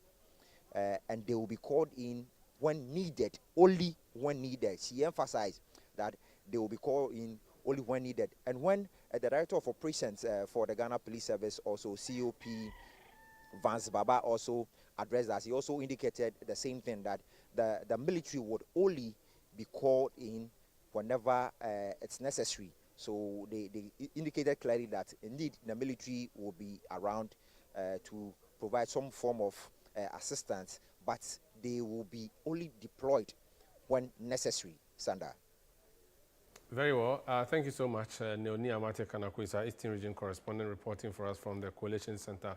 and they will be called in when needed, only when needed. She emphasized that they will be called in only when needed. And when the Director of Operations for the Ghana Police Service, also COP Vance Baba, also addressed us, he also indicated the same thing, that the military would only be called in whenever it's necessary. So they indicated clearly that indeed the military will be around to provide some form of assistance, but they will be only deployed when necessary. Sanda. Very well. Thank you so much, Neoni Amate Kanakwisa, Eastern Region correspondent, reporting for us from the Coalition Center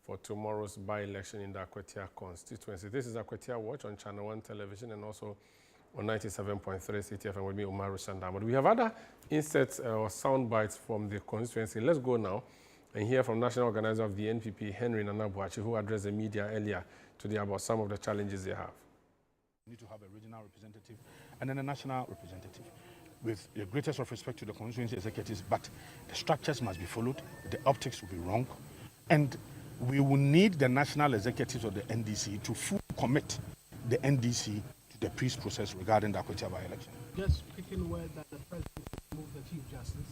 for tomorrow's by-election in the Akwatia constituency. This is Akwatia Watch on ChannelOne television and also on 97.3 CTFM with me, Umaru Sandamad. We have other inserts or sound bites from the constituency. Let's go now and hear from national organizer of the NPP, Henry Nanabuachi, who addressed the media earlier today about some of the challenges they have. We need to have a regional representative and then a national representative, with the greatest of respect to the constituency executives, but the structures must be followed, the optics will be wrong, and we will need the national executives of the NDC to fully commit the NDC to the peace process regarding the Akwatia by-election. Just picking word that the President removed the Chief Justice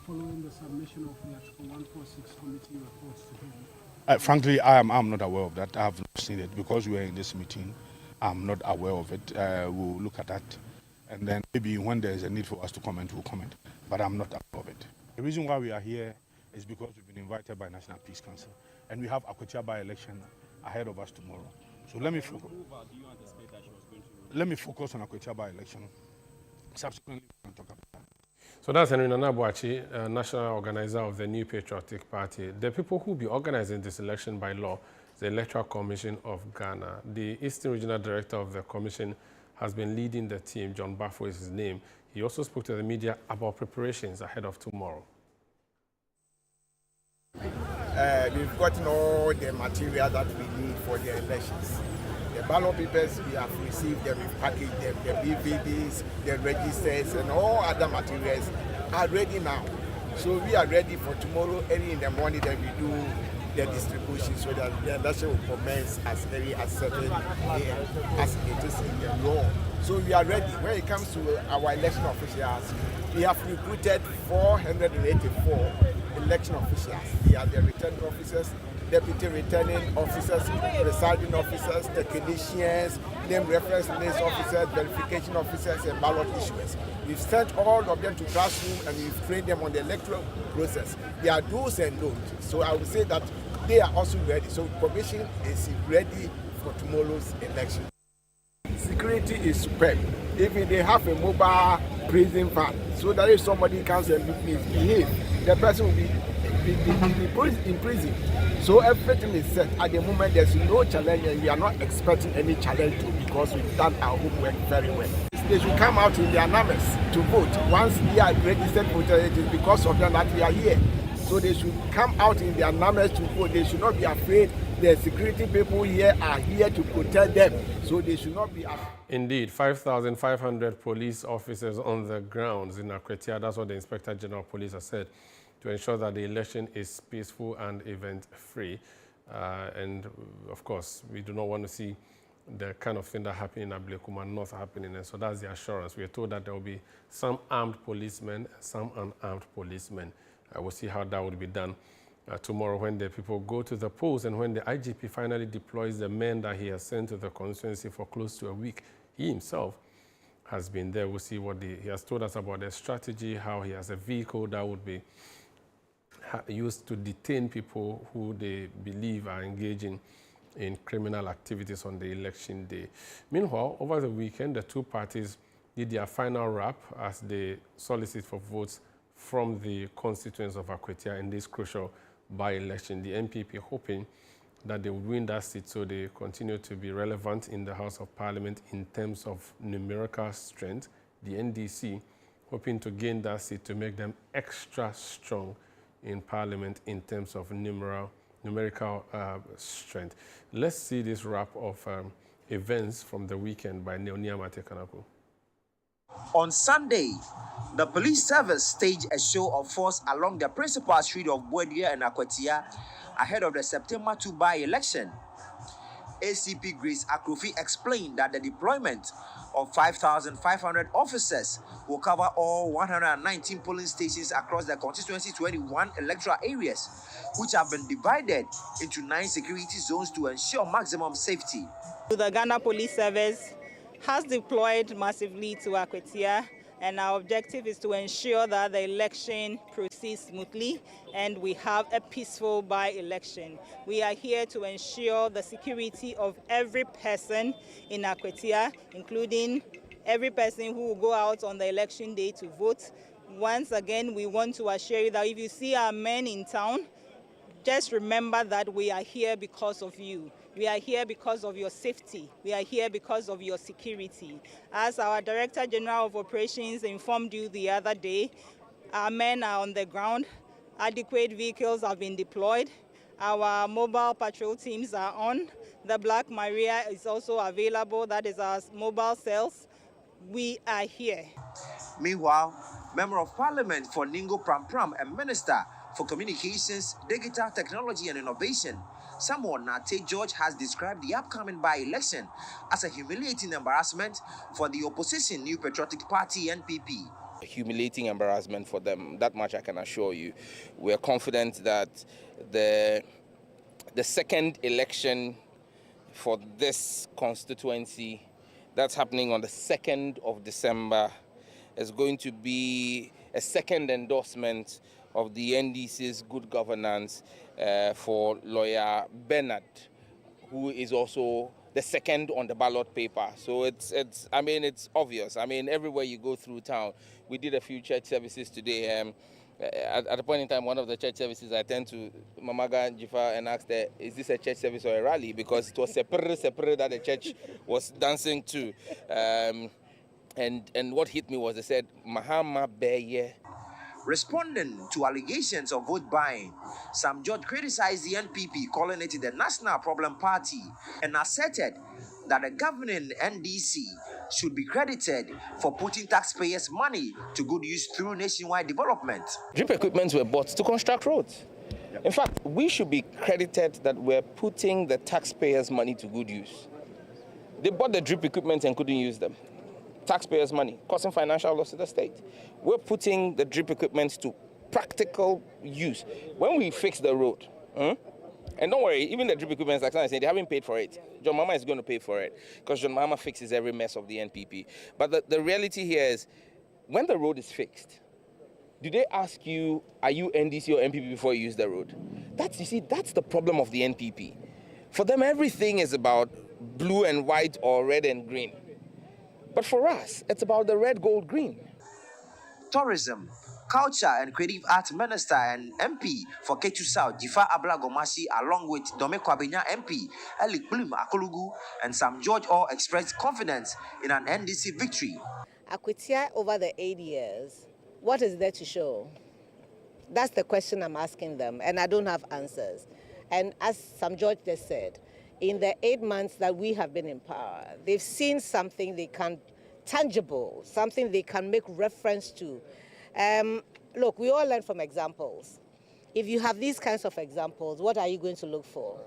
following the submission of the Article 146 committee reports to him. Frankly, I'm not aware of that. I have not seen it because we were in this meeting. I'm not aware of it. We'll look at that, and then maybe when there is a need for us to comment, we'll comment. But I'm not aware of it. The reason why we are here is because we've been invited by National Peace Council, and we have Akwatia by-election ahead of us tomorrow. So let me focus on Akwatia by-election. Subsequently, we can talk about that. So that's Henry Nana Boakye, national organizer of the New Patriotic Party. The people who will be organizing this election by law, the Electoral Commission of Ghana. The Eastern Regional Director of the Commission has been leading the team. John Bafo is his name. He also spoke to the media about preparations ahead of tomorrow. We've gotten all the material that we need for the elections. The ballot papers, we have received them, we've packaged them, the BVDs, the registers, and all other materials are ready now. So we are ready for tomorrow, early in the morning, that we do the distribution so that the election will commence as early as 7 a.m. as it is in the law. So we are ready. When it comes to our election officials, we have recruited 484 election officials. They are the returning officers, deputy returning officers, presiding officers, technicians, name reference list officers, verification officers, and ballot issuers. We've sent all of them to classroom and we've trained them on the electoral process. There are do's and don'ts. So I would say that they are also ready. So the commission is ready for tomorrow's election. Security is superb. Even they have a mobile prison van, so that if somebody comes and misbehave, the person will be in prison. So everything is set. At the moment, there's no challenge, and we are not expecting any challenge too, because we've done our homework very well. They should come out in their numbers to vote. Once they are registered voters, it is because of them that we are here. So they should come out in their numbers to vote. They should not be afraid. The security people here are here to protect them. So they should not be afraid. Indeed, 5,500 police officers on the grounds in Akwatia. That's what the Inspector General of Police has said, to ensure that the election is peaceful and event-free. And of course, we do not want to see the kind of thing that happened in Ablekuma North happening. And so that's the assurance. We are told that there will be some armed policemen, some unarmed policemen. We'll see how that will be done tomorrow when the people go to the polls and when the IGP finally deploys the men that he has sent to the constituency for close to a week. He himself has been there. We'll see what he has told us about the strategy, how he has a vehicle that would be used to detain people who they believe are engaging in criminal activities on the election day. Meanwhile, over the weekend, the two parties did their final wrap as they solicit for votes from the constituents of Akwatia in this crucial by-election. The NPP hoping that they would win that seat so they continue to be relevant in the House of Parliament in terms of numerical strength. The NDC hoping to gain that seat to make them extra strong in Parliament in terms of numerical strength. Let's see this wrap of events from the weekend by Neonia Matekanako. On Sunday, the police service staged a show of force along the principal street of Buedia and Akwatia ahead of the September 2 by-election. ACP Grace Akrofi explained that the deployment of 5,500 officers will cover all 119 polling stations across the constituency 21 electoral areas, which have been divided into 9 security zones to ensure maximum safety. The Ghana Police Service has deployed massively to Akwatia, and our objective is to ensure that the election proceeds smoothly and we have a peaceful by-election. We are here to ensure the security of every person in Akwatia, including every person who will go out on the election day to vote. Once again, we want to assure you that if you see our men in town, just remember that we are here because of you. We are here because of your safety. We are here because of your security. As our Director General of Operations informed you the other day, our men are on the ground. Adequate vehicles have been deployed. Our mobile patrol teams are on. The Black Maria is also available. That is our mobile cells. We are here. Meanwhile, Member of Parliament for Ningo Pram Pram and Minister for Communications, Digital Technology and Innovation, Samuel Nate George, has described the upcoming by-election as a humiliating embarrassment for the opposition New Patriotic Party (NPP). A humiliating embarrassment for them, that much I can assure you. We are confident that the second election for this constituency that's happening on the 2nd of December is going to be a second endorsement of the NDC's good governance for lawyer Bernard, who is also the second on the ballot paper. So it's obvious. I mean, everywhere you go through town, we did a few church services today. At a point in time, one of the church services, I turned to Mamaga Jifa and asked her, is this a church service or a rally? Because it was separate that the church was dancing to. And what hit me was they said, Mahama Beye. Responding to allegations of vote buying, Sam George criticized the NPP, calling it the National Problem Party, and asserted that the governing NDC should be credited for putting taxpayers' money to good use through nationwide development. Drip equipment were bought to construct roads. In fact, we should be credited that we're putting the taxpayers' money to good use. They bought the drip equipment and couldn't use them. Taxpayers' money, causing financial loss to the state. We're putting the drip equipment to practical use. When we fix the road, and don't worry, even the drip equipment, like I said, they haven't paid for it. John Mahama is going to pay for it because John Mahama fixes every mess of the NPP. But the reality here is, when the road is fixed, do they ask you, are you NDC or NPP before you use the road? That's the problem of the NPP. For them, everything is about blue and white or red and green. But for us, it's about the red, gold, green. Tourism, Culture and Creative Arts Minister and MP for Ketu South, Jifa Ablagomasi, along with Dome Kwabenya MP, Elik Blim Akolugu, and Sam George all expressed confidence in an NDC victory. Akwatia, over the 8 years, what is there to show? That's the question I'm asking them, and I don't have answers. And as Sam George just said, in the 8 months that we have been in power, they've seen something tangible, something they can make reference to. Look, we all learn from examples. If you have these kinds of examples, what are you going to look for?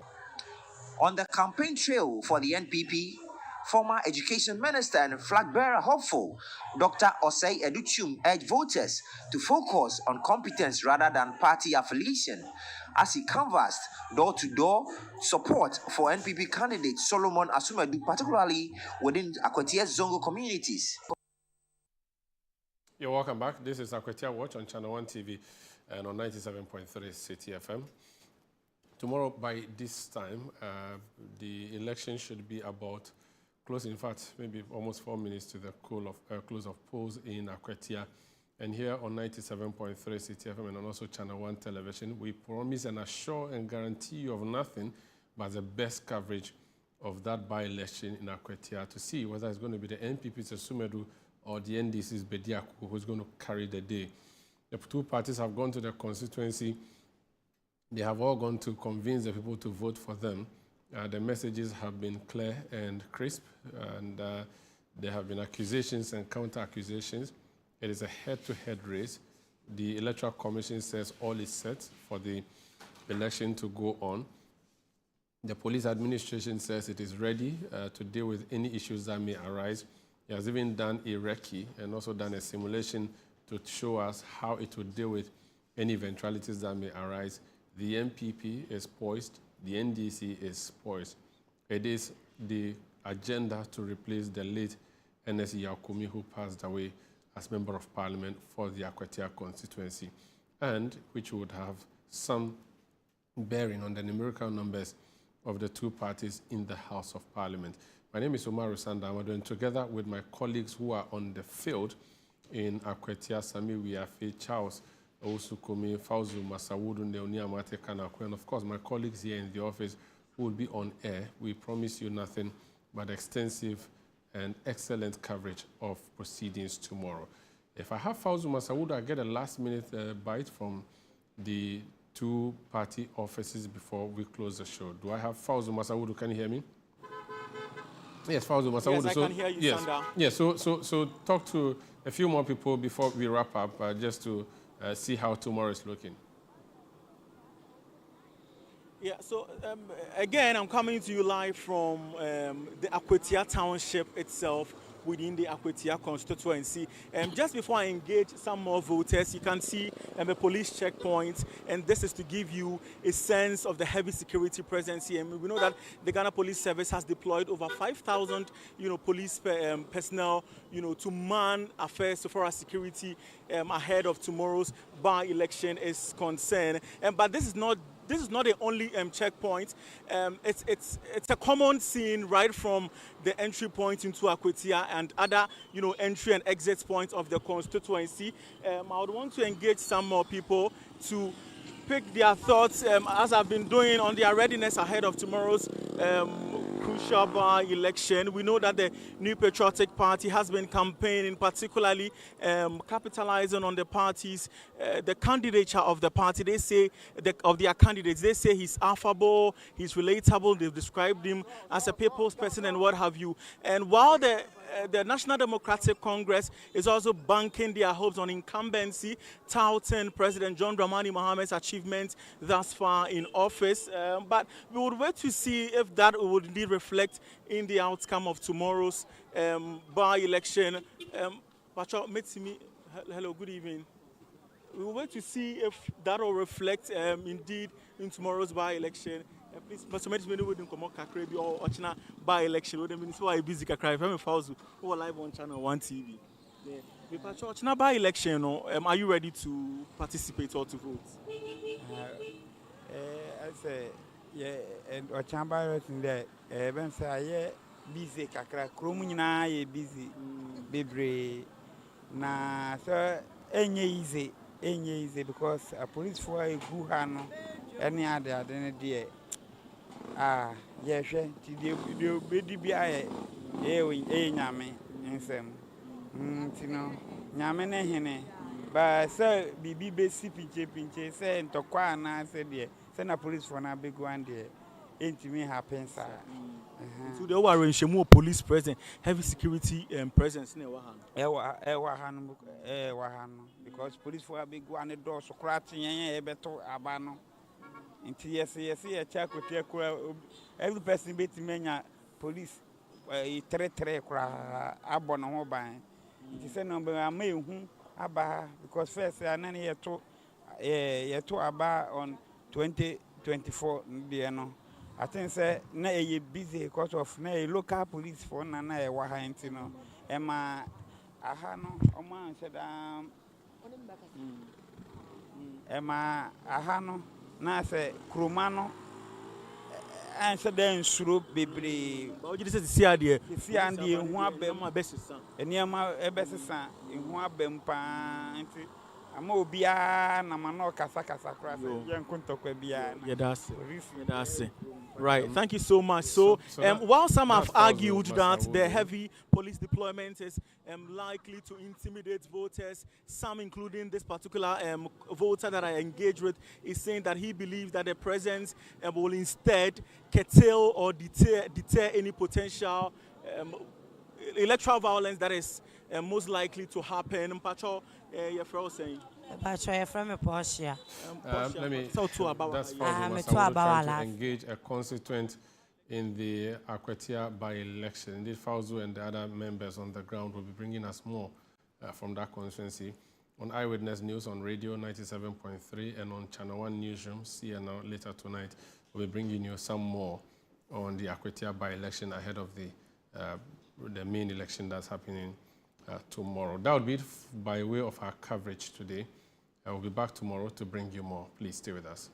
On the campaign trail for the NPP, former Education Minister and flag bearer hopeful, Dr. Osei Educhum urged voters to focus on competence rather than party affiliation, as he canvassed door-to-door support for NPP candidate Solomon Asumedu, particularly within Akwatia's Zongo communities. You're welcome back. This is Akwatia Watch on ChannelOne TV and on 97.3 City FM. Tomorrow by this time, the election should be about close, in fact, maybe almost 4 minutes to the close of polls in Akwatia. And here on 97.3 City FM and also ChannelOne Television, we promise and assure and guarantee you of nothing but the best coverage of that by-election in Akwatia to see whether it's going to be the NPP's Asumedu or the NDC's Bediaku who's going to carry the day. The two parties have gone to the constituency. They have all gone to convince the people to vote for them. The messages have been clear and crisp, and there have been accusations and counter-accusations. It is a head-to-head race. The Electoral Commission says all is set for the election to go on. The police administration says it is ready to deal with any issues that may arise. It has even done a recce and also done a simulation to show us how it will deal with any eventualities that may arise. The NPP is poised. The NDC is poised. It is the agenda to replace the late NS Yakumi, who passed away as Member of Parliament for the Akwatia constituency, and which would have some bearing on the numerical numbers of the two parties in the House of Parliament. My name is Omar Rusanda, and together with my colleagues who are on the field in Akwatia, Sami Wiafe, Charles Ousukumi, Fauzu Masawudu, Neonia Amate Kanakwe, and of course my colleagues here in the office who will be on air. We promise you nothing but extensive and excellent coverage of proceedings tomorrow. If I have Fauzu Masawudu, I get a last-minute bite from the two party offices before we close the show. Do I have Fauzu Masawudu? Can you hear me? Yes, Fauzu Masawudu. Yes, I can hear you, Sanda. Yes, so talk to a few more people before we wrap up, just to see how tomorrow is looking. Yeah, so again, I'm coming to you live from the Akwatia township itself within the Akwatia constituency. Just before I engage some more voters, you can see a police checkpoint, and this is to give you a sense of the heavy security presence here. And we know that the Ghana Police Service has deployed over 5,000, police personnel, to man affairs so far as security ahead of tomorrow's by-election is concerned. But this is not the only checkpoint. It's a common scene right from the entry point into Akwatia and other entry and exit points of the constituency. I would want to engage some more people to pick their thoughts as I've been doing on their readiness ahead of tomorrow's crucial by-election. We know that the New Patriotic Party has been campaigning, particularly capitalizing on the party's, the candidature of the party. They say, of their candidates, they say he's affable, he's relatable, they've described him as a people's person and what have you. And while the National Democratic Congress is also banking their hopes on incumbency, touting President John Dramani Mahama's achievements thus far in office. But we would wait to see if that would indeed reflect in the outcome of tomorrow's by-election. Hello, good evening. We will wait to see if that will reflect indeed in tomorrow's by-election. Please, Pastor Medicine, we didn't come on Kakrebi or Ochina by-election. We didn't so busy Kakrebi. I'm Fauzu. We are live on ChannelOne TV. Yeah. Pastor Ochina by-election. Are you ready to participate or to vote? I say, yeah, and Ochina by-election there. Ben say, yeah, busy Kakra. Kromuna ye busy. Bebre. Na so easy because a police for a good hand any other than a dear. Yes, you be a yammy and some. Yamene hene, but sir, be basic pinche, say, and Tokwana said, dear, send a police for a big one, dear. Ain't me happen, sir. So the orange more police present, heavy security presence near Wahan. Because police for a big one, the door so cratching, beto abano. Into yes, a check with every person beating mania police, a tre abon mobile. It is a number I may whom abba because first I none year to abba on 2024, dear no. I think say na ye busy because of na local police for na waha intino. Emma ahano oman said Emma ahano na say krumano and said then suru bebre. But you say see ade. See ande hu abem abesesa. Eniama ebesesa hu abem pa nti ama obia na mano kasa kra ye nkontokwa bia. Yeah, that's it. Right, thank you so much. So while some have argued that the heavy police deployment is likely to intimidate voters, some, including this particular voter that I engaged with, is saying that he believes that the presence will instead curtail or deter any potential electoral violence that is most likely to happen. Pacho, you're saying. Let me that's trying to engage a constituent in the Akwatia by-election. Indeed, Fauzu and the other members on the ground will be bringing us more from that constituency on Eyewitness News on Radio 97.3 and on ChannelOne Newsroom. CNN later tonight we'll be bringing you some more on the Akwatia by-election ahead of the main election that's happening tomorrow. That would be it by way of our coverage today. I will be back tomorrow to bring you more. Please stay with us.